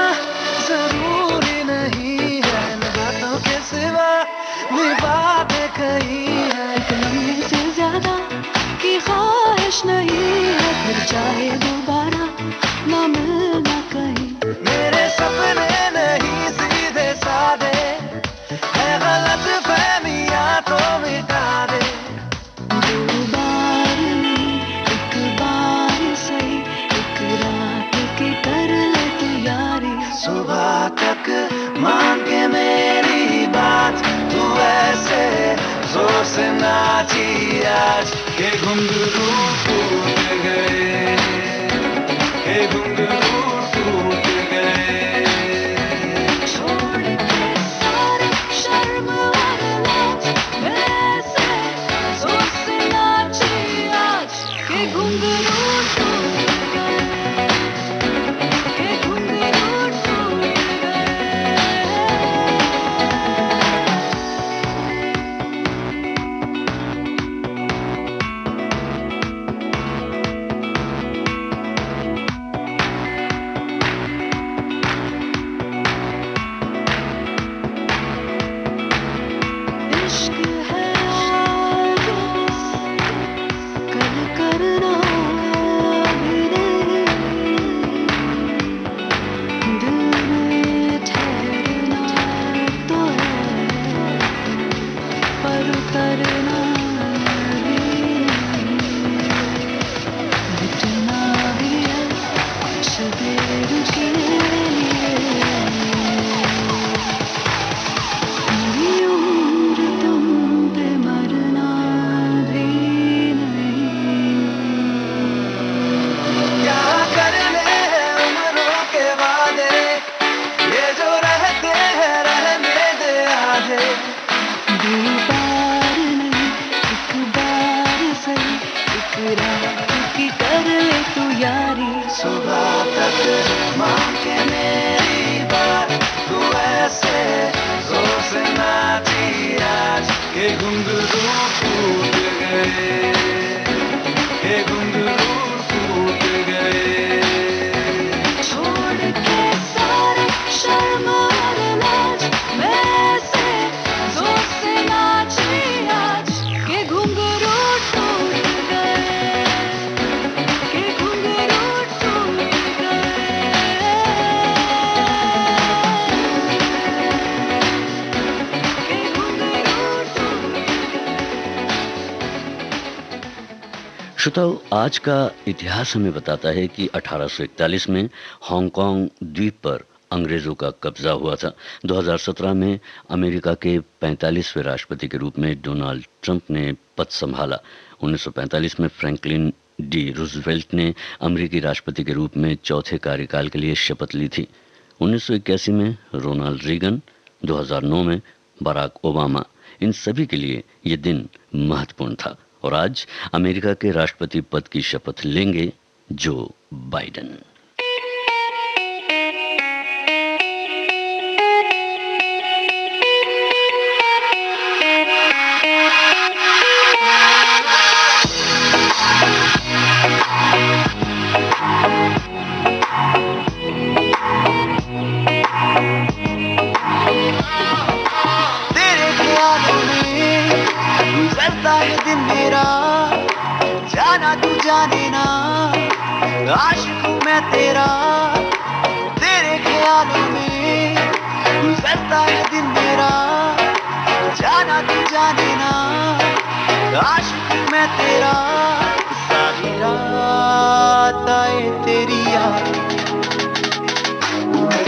जरूरी नहीं है, इन बातों के सिवा भी बातें कही है। एक लम्हे से ज्यादा की ख्वाहिश नहीं है, फिर चाहे दोबारा ना मिलना कहीं। मेरे सपने नहीं सीधे साधे, है गलत फहमियां तो मिटा दे। दो बार नहीं एक बार सही, एक रात की कर ले तू यारी। सुबह तक मांगे मेरी बात, तू ऐसे जोर से नाची आज के घुंघरू टूट गए, के घुंघरू टूट गए। छोड़ के सारे शर्म और लाज, वैसे जोर से नाची आज के घुंघरू टूट गए, के घुंघरू टूट गए। इश्क है आज बस, कल करना भी नहीं, दिल में ठहरना तो है, पर उतरना भी नहीं। मिटना भी है कुछ देर के लिए, मेरी उम्र तुम पे मरना भी नहीं। क्या करने हैं उम्रों के वादे, ये जो रहते हैं रहने दे आधे। दो बार नहीं एक बार सही, एक रात की कर ले तू यारी। सुबह तक मांगे मेरी बात, तू ऐसे जोर से नाची आज के घुंघरू टूट गए, के घुंघरू टूट गए। छोड़ के सारे शर्म और लाज, वैसे जोर से नाची आज के घुंघरू टूट गए, के घुंघरू टूट गए। के घुंघरू टूट श्रोताओ, आज का इतिहास हमें बताता है कि 1841 में हांगकांग द्वीप पर अंग्रेजों का कब्जा हुआ था। 2017 में अमेरिका के 45वें राष्ट्रपति के रूप में डोनाल्ड ट्रंप ने पद संभाला। 1945 में फ्रैंकलिन डी रूजवेल्ट ने अमेरिकी राष्ट्रपति के रूप में चौथे कार्यकाल के लिए शपथ ली थी। 1981 में रोनाल्ड रीगन, 2009 में बराक ओबामा, इन सभी के लिए ये दिन महत्वपूर्ण था। और आज अमेरिका के राष्ट्रपति पद की शपथ लेंगे जो बाइडेन। तेरे ख्यालों में गुजरता है दिन मेरा, जाना तू जाने ना, आशिक हूँ मैं तेरा। तेरे ख्यालों में गुजरता है दिन मेरा, जाना तू जाने ना, आशिक हूँ मैं तेरा। सारी रात आए तेरी याद,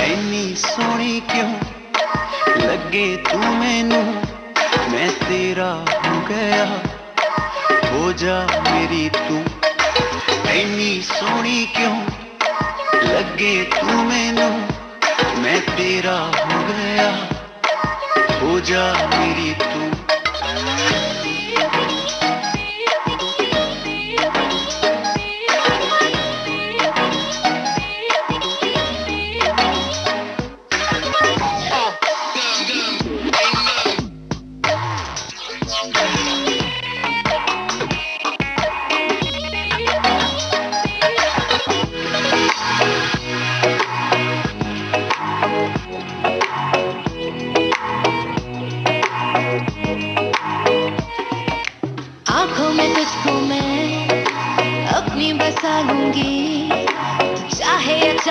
इतनी सोहनी क्यों लगे तू मैनू, मैं तेरा हो गया, हो जा मेरी तू। इतनी सोहनी क्यों लगे तू मैनू, मैं तेरा हो गया, हो जा मेरी तू।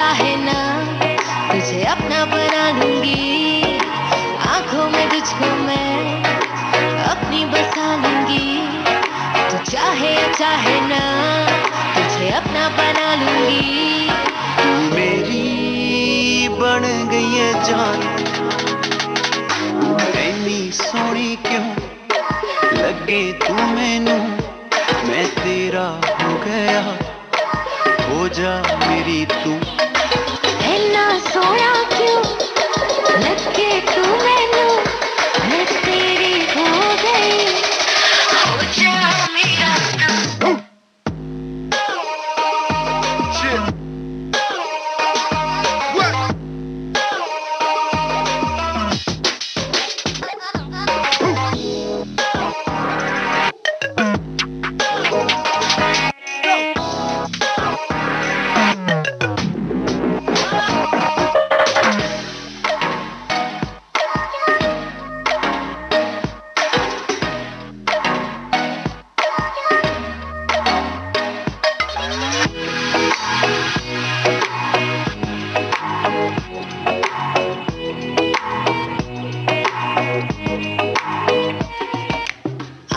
चाहे ना तुझे अपना बना लूंगी, आंखों में तुझको मैं अपनी बसा लूंगी। तू चाहे या चाहे ना तुझे अपना बना लूंगी। तू मेरी बन गई है जान, इतनी सोहनी क्यों लगे तू मैनू, मैं तेरा हो गया, हो जा मेरी तू। इतना सोना क्यों लगे तू मैनू, मैं तेरी हो गई, हो जा मेरा तू।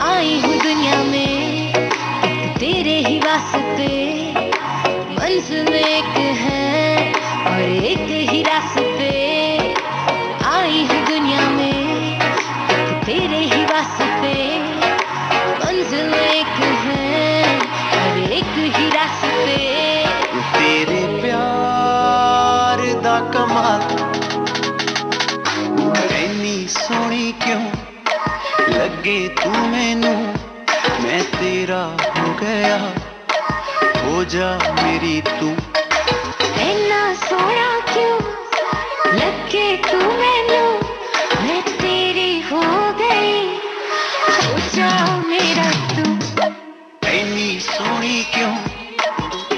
आई हूँ दुनिया में एक तेरे ही वास्ते, मंजिल एक है और एक ही रास्ते। आई हूँ दुनिया में एक तेरे ही वास्ते, मंजिल एक है और एक ही रास्ते। तेरे प्यार दा कमाल, इतनी सोहनी क्यों लगे तू मैनू, मैं तेरा हो गया, हो जा मेरी तू। इतना सोना क्यों लगे तू मैनू, मैं तेरी हो गई, हो जा मेरा तू। इतनी सोहनी क्यों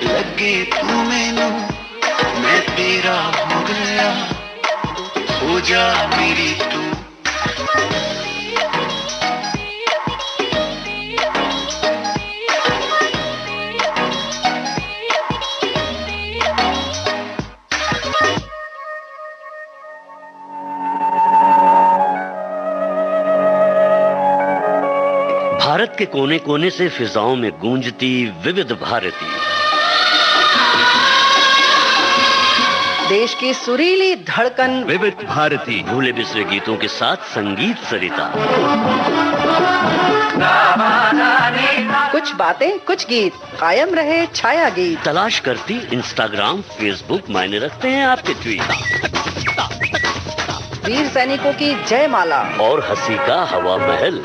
लगे तू मैनू, मैं तेरा हो गया, हो जा मेरी तू। भारत के कोने कोने से फिजाओं में गूंजती विविध भारती, देश की सुरीली धड़कन विविध भारती, भूले बिसरे गीतों के साथ संगीत सरिता। कुछ बातें कुछ गीत, कायम रहे छाया गीत। तलाश करती इंस्टाग्राम फेसबुक, मायने रखते हैं आपके ट्वीट। वीर सैनिकों की जयमाला और हंसी का हवा महल,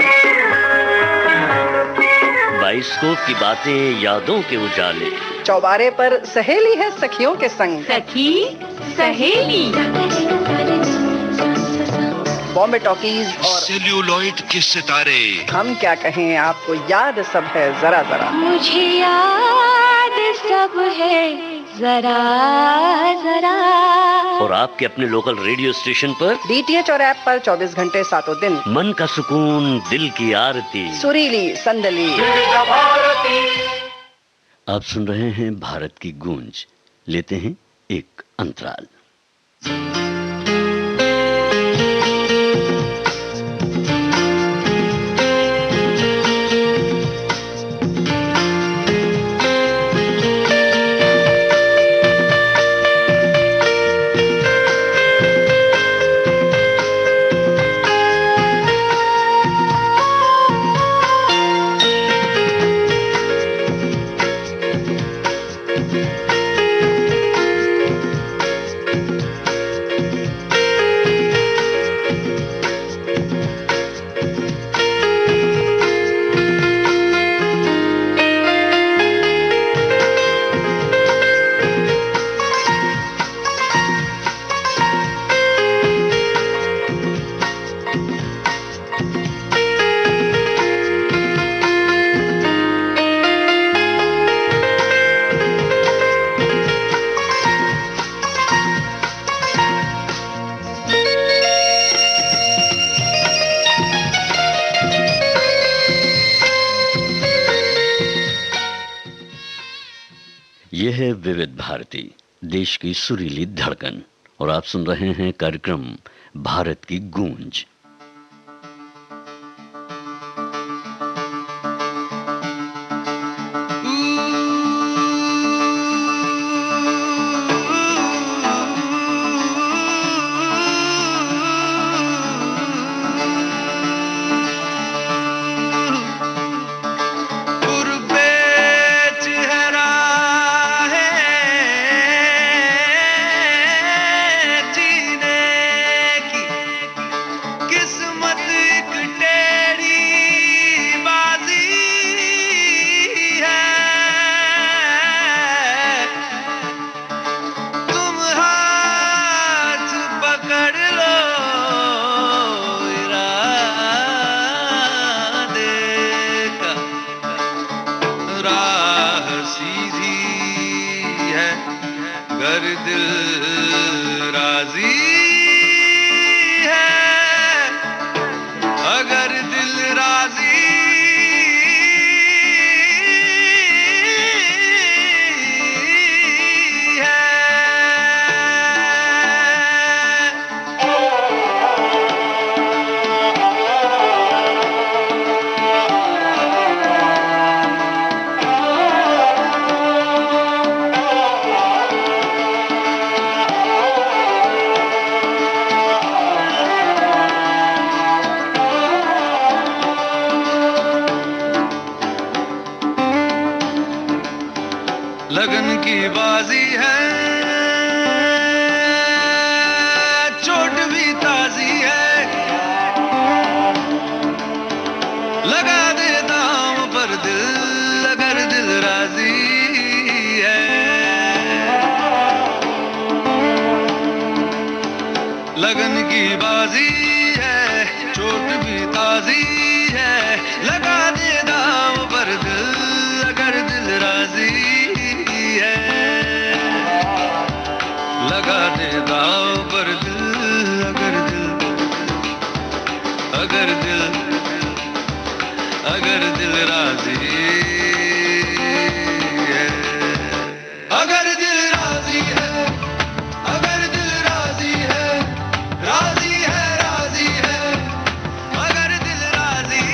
बाइस्कोप की बातें, यादों के उजाले। चौबारे पर सहेली है सखियों के संग, सखी सहेली, बॉम्बे टॉकीज और सेल्यूलॉइड के सितारे। हम क्या कहें, आपको याद सब है जरा जरा। मुझे याद सब है जरा जरा। और आपके अपने लोकल रेडियो स्टेशन पर, डीटीएच और ऐप पर 24 घंटे सातों दिन। मन का सुकून, दिल की आरती, सुरीली संदली। आप सुन रहे हैं भारत की गूंज। लेते हैं एक अंतराल। ये है विविध भारती, देश की सुरीली धड़कन, और आप सुन रहे हैं कार्यक्रम भारत की गूंज। लगन की बाजी है, चोट भी ताजी है, लगा दे दाम पर दिल अगर दिल राजी है। लगन की बाजी है, चोट भी ताजी है, लगा दे दाम पर दिल अगर दिल राजी है। लगा दे दाव पर दिल अगर दिल राजी है। अगर दिल राजी है, अगर दिल राजी है, राजी है, राजी है, अगर दिल राजी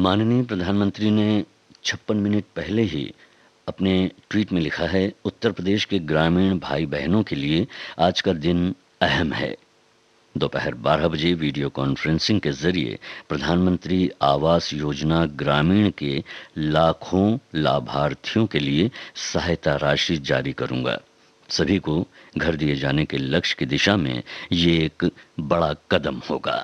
माननीय प्रधानमंत्री ने 56 मिनट पहले ही अपने ट्वीट में लिखा है, उत्तर प्रदेश के ग्रामीण भाई बहनों के लिए आज का दिन अहम है। दोपहर 12 बजे वीडियो कॉन्फ्रेंसिंग के जरिए प्रधानमंत्री आवास योजना ग्रामीण के लाखों लाभार्थियों के लिए सहायता राशि जारी करूंगा। सभी को घर दिए जाने के लक्ष्य की दिशा में ये एक बड़ा कदम होगा।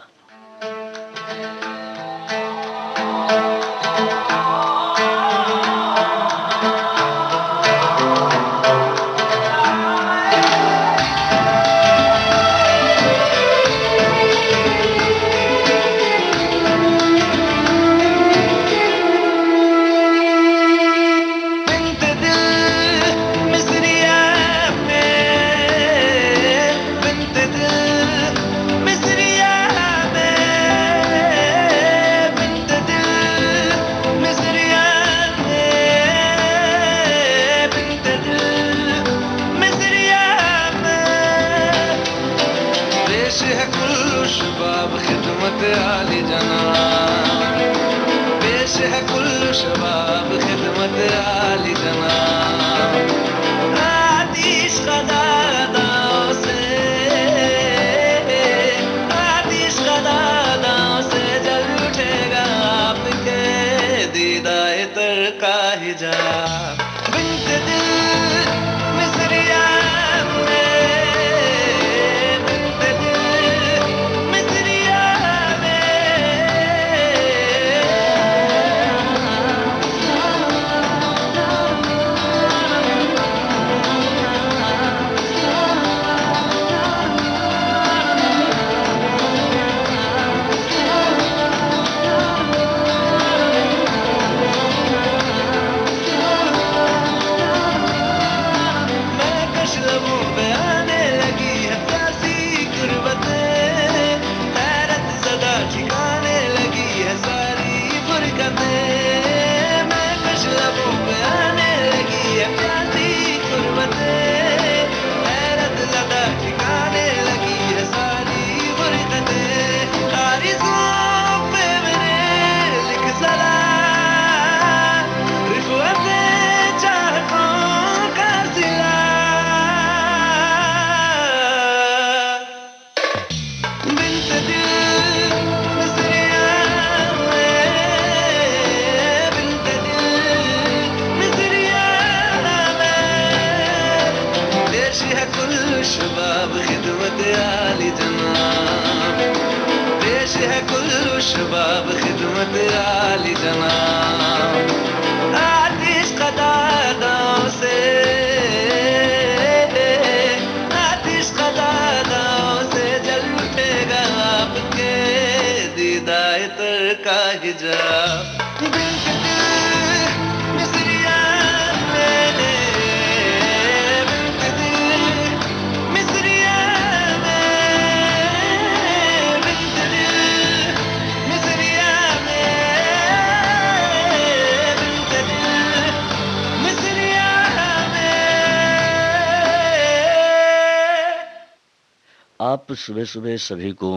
आप सुबह सुबह सभी को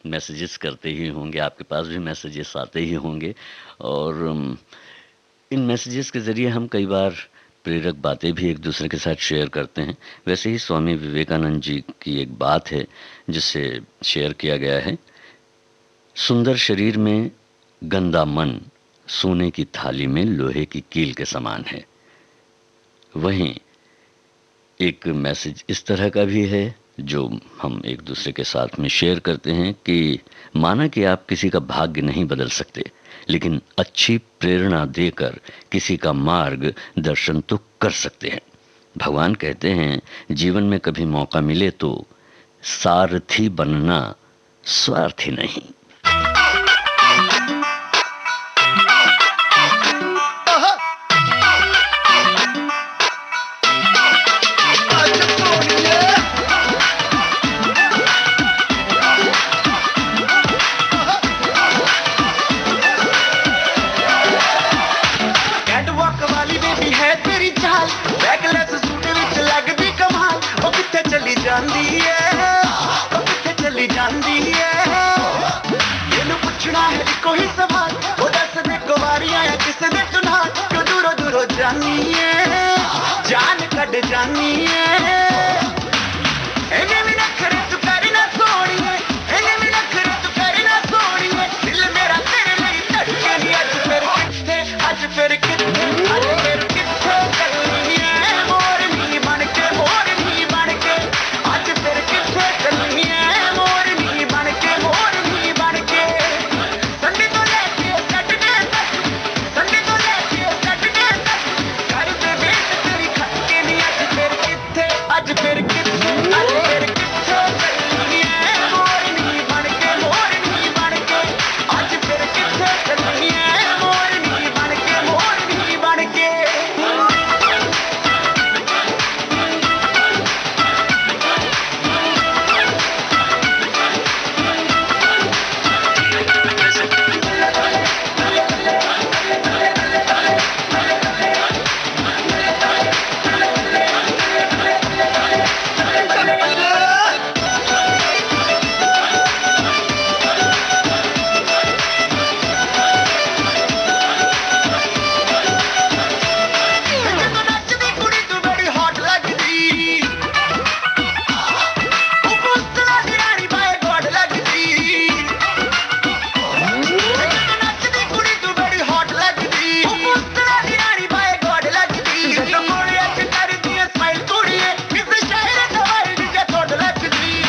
मैसेजेस करते ही होंगे, आपके पास भी मैसेजेस आते ही होंगे और इन मैसेजेस के ज़रिए हम कई बार प्रेरक बातें भी एक दूसरे के साथ शेयर करते हैं। वैसे ही स्वामी विवेकानंद जी की एक बात है जिसे शेयर किया गया है, सुंदर शरीर में गंदा मन सोने की थाली में लोहे की कील के समान है। वहीं एक मैसेज इस तरह का भी है जो हम एक दूसरे के साथ में शेयर करते हैं कि माना कि आप किसी का भाग्य नहीं बदल सकते, लेकिन अच्छी प्रेरणा देकर किसी का मार्ग दर्शन तो कर सकते हैं। भगवान कहते हैं जीवन में कभी मौका मिले तो सारथी बनना, स्वार्थी नहीं। चली जाती है, ये नु पूछना है कोई सवाल, वो दस दे दूर हो जानी है, जान कट जानी है। इन्हें भी नखरे तू करना सोनिए, इन्हें भी नखरे तू करना सोनिए। दिल मेरा तेरे लिए धड़के नहीं, आज फिर किथे, आज फिर किथे, आज फिर किथे चलनी है मोरनी बन के, मोरनी बन के। आज फिर किथे चलनी है मोरनी बन के, मोरनी बन के। संडे तो लेके सैटरडे तक, संडे तो लेके सैटरडे तक घर पे वेट तेरी खटके नहीं। आज फिर किथे, आज फिर किथे, आज फिर किथे चलनी है मोरनी बन के, मोरनी बन के। आज फिर किथे चलनी है मोरनी बन के, मोरनी बन के। ਜਦੋਂ ਨੱਚਦੀ ਕੁੜੀ ਤੂੰ ਬੜੀ hot ਲੱਗਦੀ, ਉਹ ਪੁੱਤਰਾ ਦੀ ਰਾਣੀ ਬਾਏ ਗੋਡ ਲੱਗਦੀ। ਜਦੋਂ ਨੱਚਦੀ ਕੁੜੀ ਤੂੰ ਬੜੀ hot ਲੱਗਦੀ, ਉਹ ਪੁੱਤਰਾ ਦੀ ਰਾਣੀ ਬਾਏ ਗੋਡ ਲੱਗਦੀ। ਜਦੋਂ ਮੋੜਿਆ ਚ ਕਰਦੀ ਐ smile ਕੁੜੀਏ, ਕਿਸੇ ਸ਼ਾਇਰ ਦਾ ਵਰਡ ਜਿਹਾ ਥੋੜ ਲੱਗਦੀ।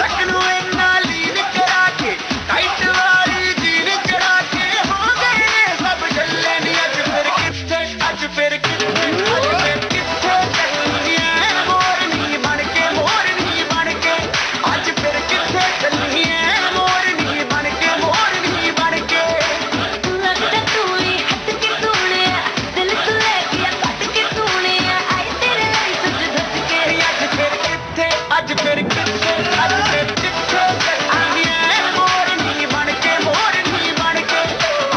ਲੱਕ ਨੂੰ ਇੰਨਾ ਲੀਨ ਕਰਾ ਕੇ, ਟਾਈਟ ਵਾਲੀ ਜੀਨ ਚੜਾ ਕੇ ਹੋ ਗਏ ਨੇ ਸਭ ਗੱਲੇ ਨੀ। ਅੱਜ ਫਿਰ ਕਿੱਥੇ, ਅੱਜ ਫਿਰ ਕਿੱਥੇ, ਅੱਜ ਫਿਰ ਕਿੱਥੇ ਚੱਲਣੀ ਐ ਮੋਰਨੀ ਬਣ ਕੇ, ਮੋਰਨੀ ਬਣ ਕੇ। ਅੱਜ ਫਿਰ ਕਿੱਥੇ ਚੱਲਣੀ ਐ ਮੋਰਨੀ ਬਣ ਕੇ, ਮੋਰਨੀ ਬਣ ਕੇ। लगता तू ही हट के सोनिया, दिल तू ले गया कट के सोनिया। आई तेरे लिए सच धस के। ਅੱਜ ਫਿਰ ਕਿੱਥੇ, ਅੱਜ ਫਿਰ ਕਿੱਥੇ, ਅੱਜ ਫਿਰ ਕਿੱਥੇ ਚੱਲਣੀ ਐ ਮੋਰਨੀ ਬਣ ਕੇ, ਮੋਰਨੀ ਬਣ ਕੇ।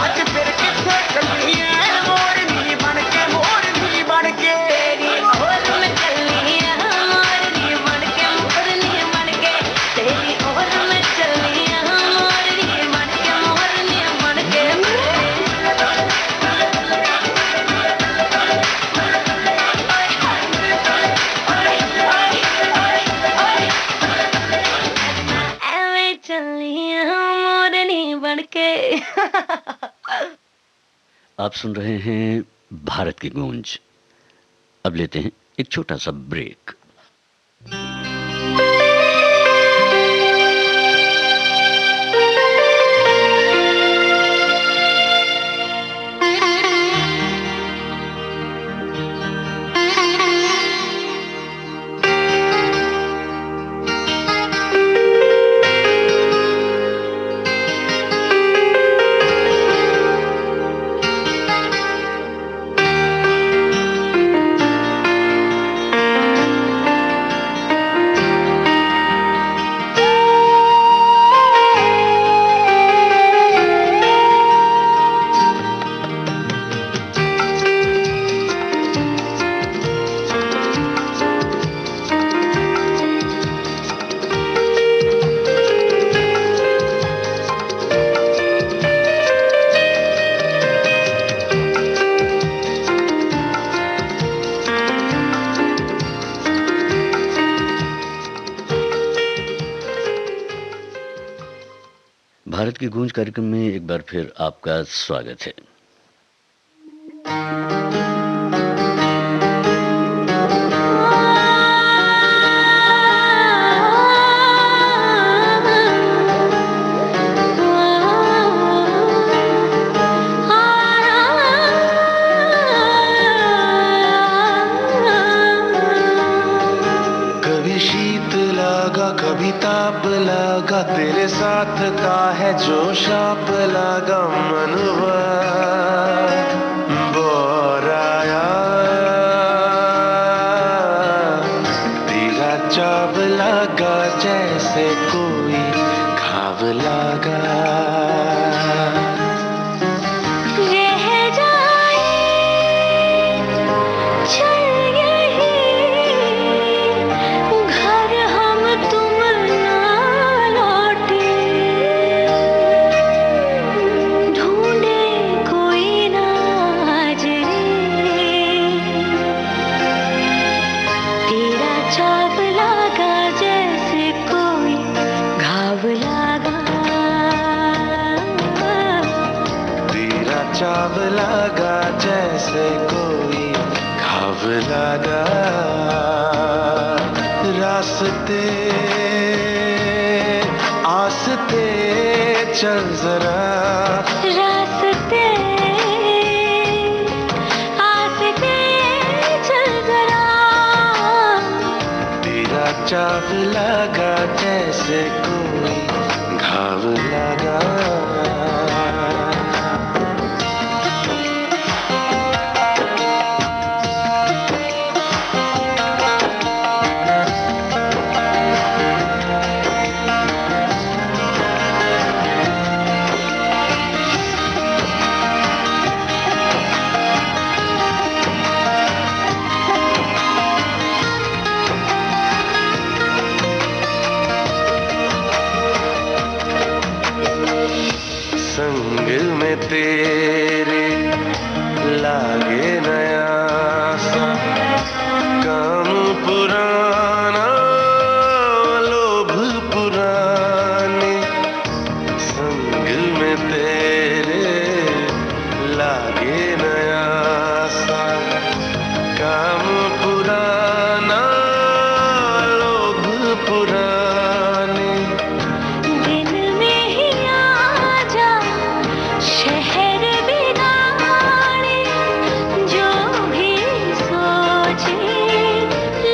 ਅੱਜ ਫਿਰ ਕਿੱਥੇ ਚੱਲਣੀ ਐ ਮੋਰਨੀ ਬਣ ਕੇ, ਮੋਰਨੀ ਬਣ ਕੇ। तेरी ओर में चलनी है मोरनी बन के, मोरनी बन के। तेरी ओर में चलनी है मोरनी बन के, मोरनी बन के। ऐਵੇਂ चलनी है मोरनी बन के। आप सुन रहे हैं भारत की गूंज। अब लेते हैं एक छोटा सा ब्रेक। भारत की गूंज कार्यक्रम में एक बार फिर आपका स्वागत है। कभी शीत लगा, कभी ताप लगा, तेरे साथ का है जो शाप लगा। मनवा बोराया तेरा चाव लगा, जैसे कोई घाव लगा। रह जाए चल यही घर, हम तुम ना लौटे। ढूंढे चाव लगा जैसे कोई घाव लगा रास्ते आस्ते चल जरा रास्ते आस्ते चल जरा तेरा चाव लगा जैसे कोई घाव लगा संग में तेरे लागे नया सा काम पुराना लोभ पुराने संग में तेरे लागे नया सा काम पुराना लोभ पुराने दिन में ही आजा शहर बिगाड़े जो भी सोचे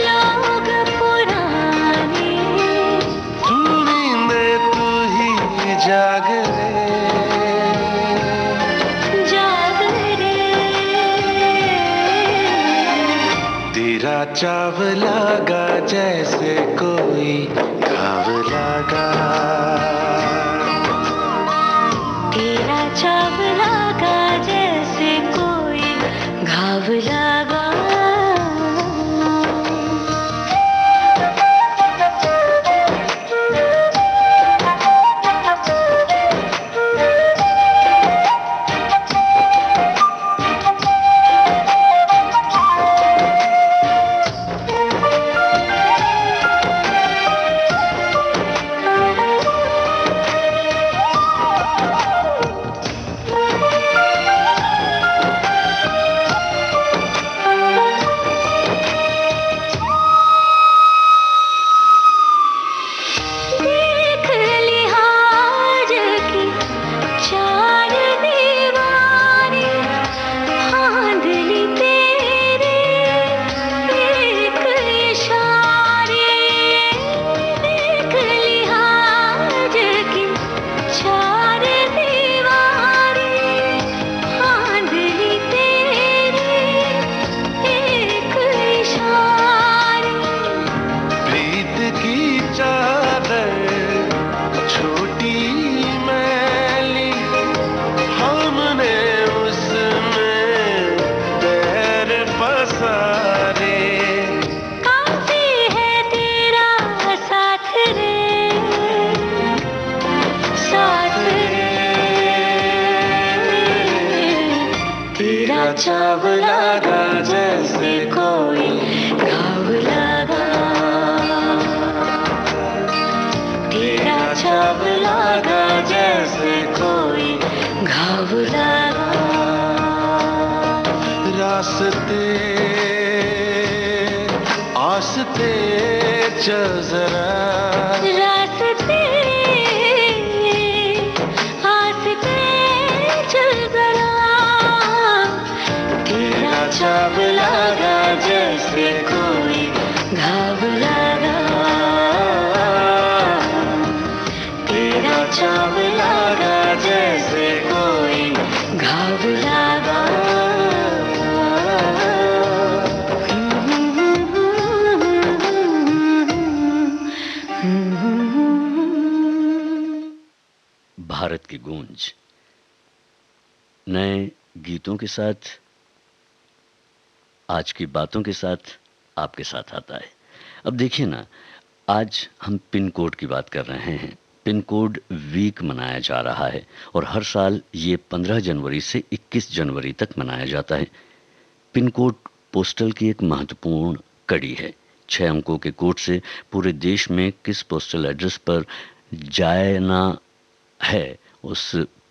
लोग पुराने तू नींद तू ही जाग रे जाग रे तेरा चाव लगा जैसे कोई घाव लगा तेरा चाव लगा जैसे कोई घाव लगा देख लिहाज की चार दीवारी फांद ली तेरे एक इशारे देख लिहाज की चार दीवारी फांद ली तेरे एक इशारे प्रीत की चादर छोटी मैली हमने उसमें पैर पसारे काफी है तेरा साथ रे साथ तेरा चाव लगा जैसे कोई घाव लगा तेरा चाव लगा जैसे कोई घाव लगा रास्ते आस्ते चल जरा रास्ते आस्ते चल जरा तेरा चाव लगा जैसे कोई घाव लगा तेरा चाव लगा जैसे कोई घाव लगा भारत की गूंज नए गीतों के साथ, आज की बातों के साथ आपके साथ आता है। अब देखिए ना, आज हम पिन कोड की बात कर रहे हैं। पिन कोड वीक मनाया जा रहा है और हर साल ये 15 जनवरी से 21 जनवरी तक मनाया जाता है। पिन कोड पोस्टल की एक महत्वपूर्ण कड़ी है। 6 अंकों के कोड से पूरे देश में किस पोस्टल एड्रेस पर जाना है उस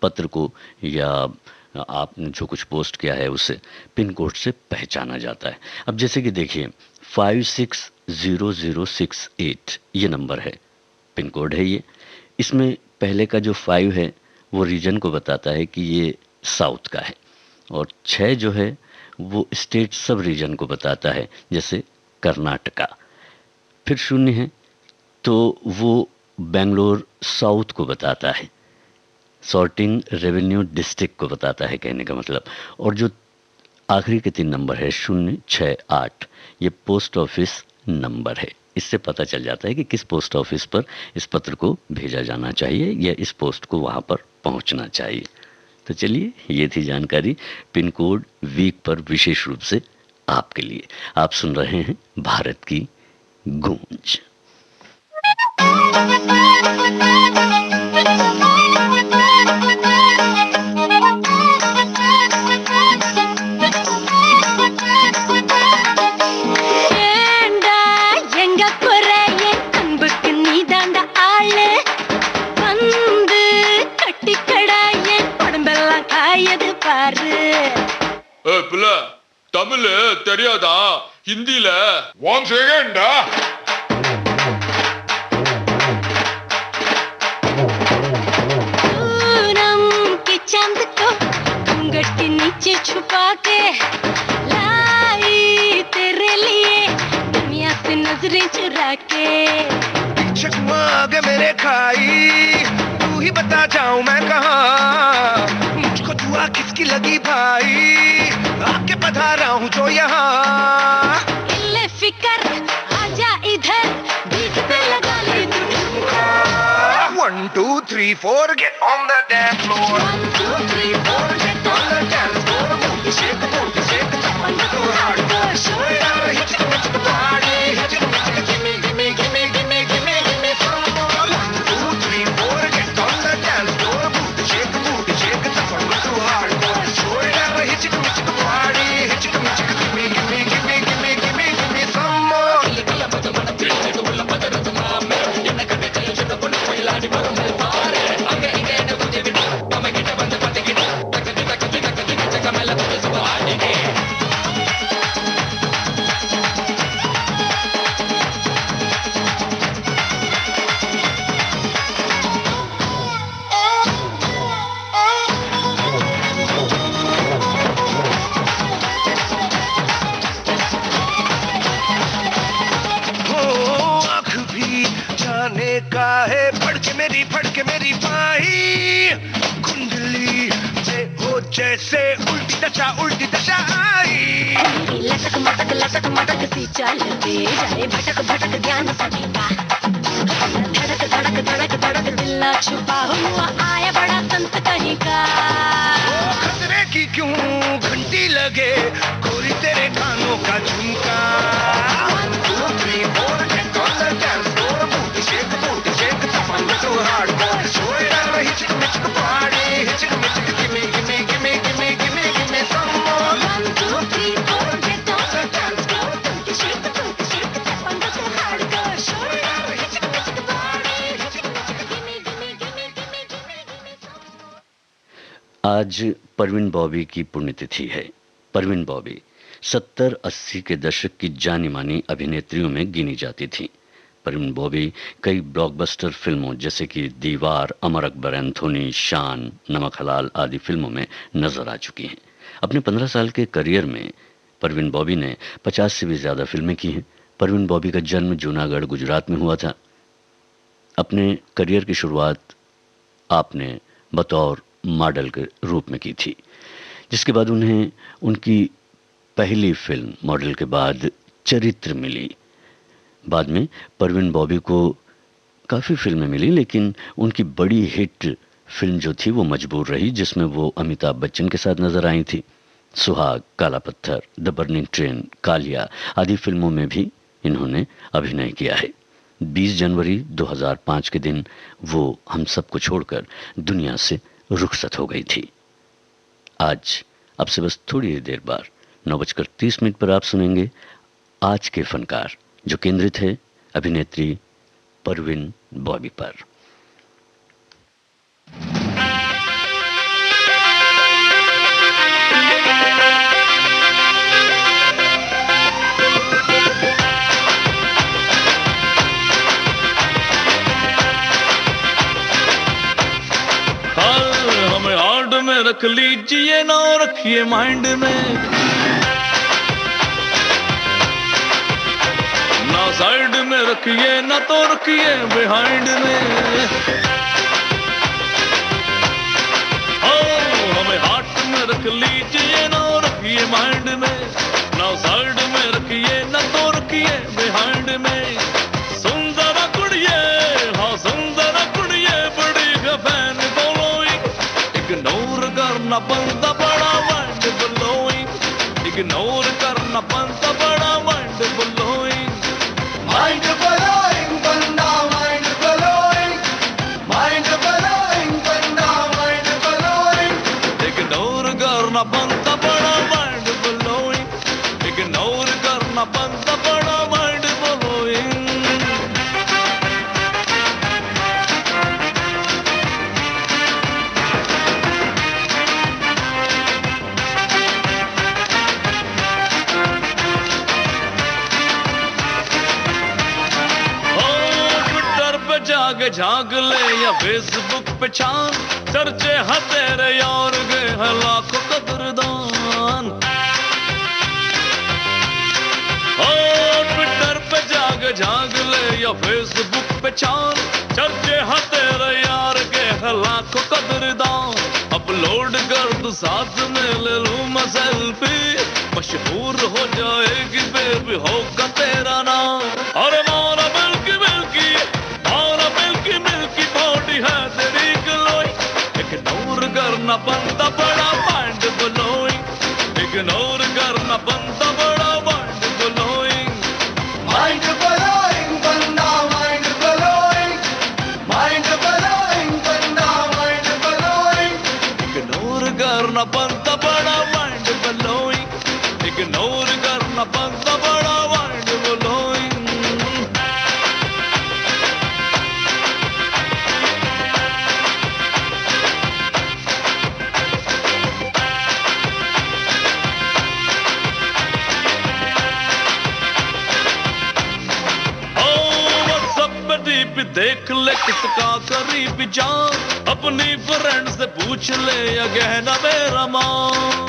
पत्र को या आपने जो कुछ पोस्ट किया है उसे पिन कोड से पहचाना जाता है। अब जैसे कि देखिए 560068 ये नंबर है, पिन कोड है ये। इसमें पहले का जो 5 है वो रीजन को बताता है कि ये साउथ का है, और 6 जो है वो स्टेट सब रीजन को बताता है, जैसे कर्नाटका। फिर 0 है तो वो बेंगलोर साउथ को बताता है, सॉर्टिंग रेवेन्यू डिस्ट्रिक्ट को बताता है कहने का मतलब। और जो आखिरी के 3 नंबर है 068, ये पोस्ट ऑफिस नंबर है। इससे पता चल जाता है कि किस पोस्ट ऑफिस पर इस पत्र को भेजा जाना चाहिए या इस पोस्ट को वहाँ पर पहुँचना चाहिए। तो चलिए, ये थी जानकारी पिन कोड वीक पर विशेष रूप से आपके लिए। आप सुन रहे हैं भारत की गूंज। தமிழ் தெரியாதா? ஹிந்தில ஒன் செகண்டா. पूनम के चांद को घूंघट के नीचे छुपा के लाई तेरे लिए दुनिया से नजरें चुरा के। चकमक मेरे खाई, तू ही बता जाऊं मैं कहाँ, मुझको दुआ किसकी लगी भाई, आके पधारा हूँ जो यहाँ। ले फिकर आजा इधर, बीच पे लगा ले तू ठुमका। 1 2 3 4 get on the dance floor. 1 2 3 4 get on the dance floor. Booty shake, step on the floor, hardcore. Show it out, hit it, hit the party, hit it, gimme, gimme, gimme, gimme, gimme, gimme some more. 1 2 3 4 get on the dance floor. Booty shake, step on the floor, hardcore. Show it out, hit it, hit the party, hit it, gimme, gimme, gimme, gimme, gimme, gimme some more. Phadke मेरी बाही कुंडली में हो जैसे उल्टी दशा आई। लटक मटक सी चल दे जाए, भटक भटक ज्ञान सभी का। धड़क धड़क धड़क धड़क दिल ना छुपा हुआ आया बड़ा संत कहीं का। खतरे की क्यों घंटी लगे गोरी तेरे कानों का झुमका। 1 2 3 4 get on the dance floor. Booty shake, step on the floor, hardcore. Show it out, hit it, party, hit it, gimme, gimme, gimme, gimme, gimme, gimme some more. 1 2 3 4 get on the dance floor. Booty shake, step on the floor, hardcore. Show it out, hit it, party, hit it, gimme, gimme, gimme, gimme, gimme, gimme some more. आज परवीन बॉबी की पुण्यतिथि है। परवीन बॉबी 70-80 के दशक की जानी मानी अभिनेत्रियों में गिनी जाती थी। परवीन बॉबी कई ब्लॉकबस्टर फिल्मों जैसे कि दीवार, अमर अकबर एंथोनी, शान, नमक हलाल आदि फिल्मों में नजर आ चुकी हैं। अपने 15 साल के करियर में परवीन बॉबी ने 50 से भी ज्यादा फिल्में की हैं। परवीन बॉबी का जन्म जूनागढ़, गुजरात में हुआ था। अपने करियर की शुरुआत आपने बतौर मॉडल के रूप में की थी, जिसके बाद उन्हें उनकी पहली फिल्म मॉडल के बाद चरित्र मिली। बाद में परवीन बॉबी को काफ़ी फिल्में मिली, लेकिन उनकी बड़ी हिट फिल्म जो थी वो मजबूर रही, जिसमें वो अमिताभ बच्चन के साथ नजर आई थी। सुहाग, काला पत्थर, द बर्निंग ट्रेन, कालिया आदि फिल्मों में भी इन्होंने अभिनय किया है। 20 जनवरी 2005 के दिन वो हम सबको छोड़कर दुनिया से रुखसत हो गई थी। आज अब से बस थोड़ी ही देर बाद 9:30 पर आप सुनेंगे आज के फनकार, जो केंद्रित है अभिनेत्री परवीन बॉबी पर। रख लीजिए ना रखिए माइंड में, ना साइड में रखिए ना तो रखिए बिहाइंड में। ओ हमें हार्ट में रख लीजिए ना रखिए माइंड में, ना साइड में रखिए ना तो रखिए बिहाइंड में। सुंदर कुड़िए हाँ सुंदर कुड़िए बड़ी फैन फॉलोइंग, इग्नोर करना बनता बड़ा माइंड ब्लोइंग, इग्नोर करना बनता बड़ा mind blowing. Mind blowing, banda, mind blowing, mind blowing, banda, mind blowing. Ignore करना बनता बड़ा माइंड ब्लोइंग, इग्नोर करना बनता बड़ा माइंड ब्लोइंग। जाके झाग ले या फेसबुक पे छान, चर्चे हैं तेरे यार के हैं लाखों कदरदान। ओ ट्विटर पे जाके झाग ले या फेसबुक पे छान, चर्चे हैं तेरे यार के हैं लाखों कदरदान। अपलोड कर दो साथ में ले लूं मैं सेल्फी, मशहूर हो जाएगी बेबी होगा तेरा नाम। अरे मारा मिल्की मिल्की मिल्की बॉडी है तेरी ग्लोइंग, इग्नोर करना बनता बड़ा माइंड ब्लोइंग, इग्नोर करना बनता बड़ा mind blowing. Mind blowing, banda, mind blowing, mind blowing, banda, mind blowing. Ignore करना बनता बड़ा माइंड ब्लोइंग, इग्नोर करना बनता बड़ा माइंड ब्लोइंग। देख ले किसका करीब जान, अपनी फ्रेंड से पूछ ले या गहना मेरा मान।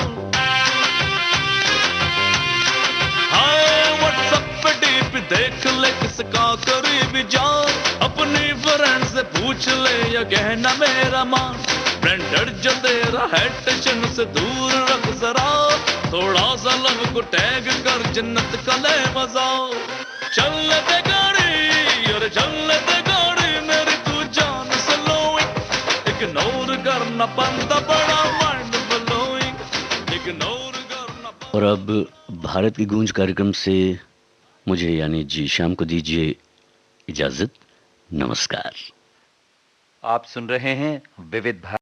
हाँ व्हाट्सएप पे डीप देख ले किसका करीब जान, अपनी फ्रेंड से पूछ ले या गहना मेरा मान। ब्रांडेड जो तेरा है टेंशन से दूर रख जरा, थोड़ा सा लव को टैग कर जन्नत का ले मजा। चल दे गाड़ी और चल दे गाड़ी मेरी तू जान स्लोइंग, इग्नोर करना बनता बड़ा माइंड ब्लोइंग, इग्नोर करना। और अब भारत की गूंज कार्यक्रम से मुझे यानी जी श्याम को दीजिए इजाजत। नमस्कार। आप सुन रहे हैं विविध भारत।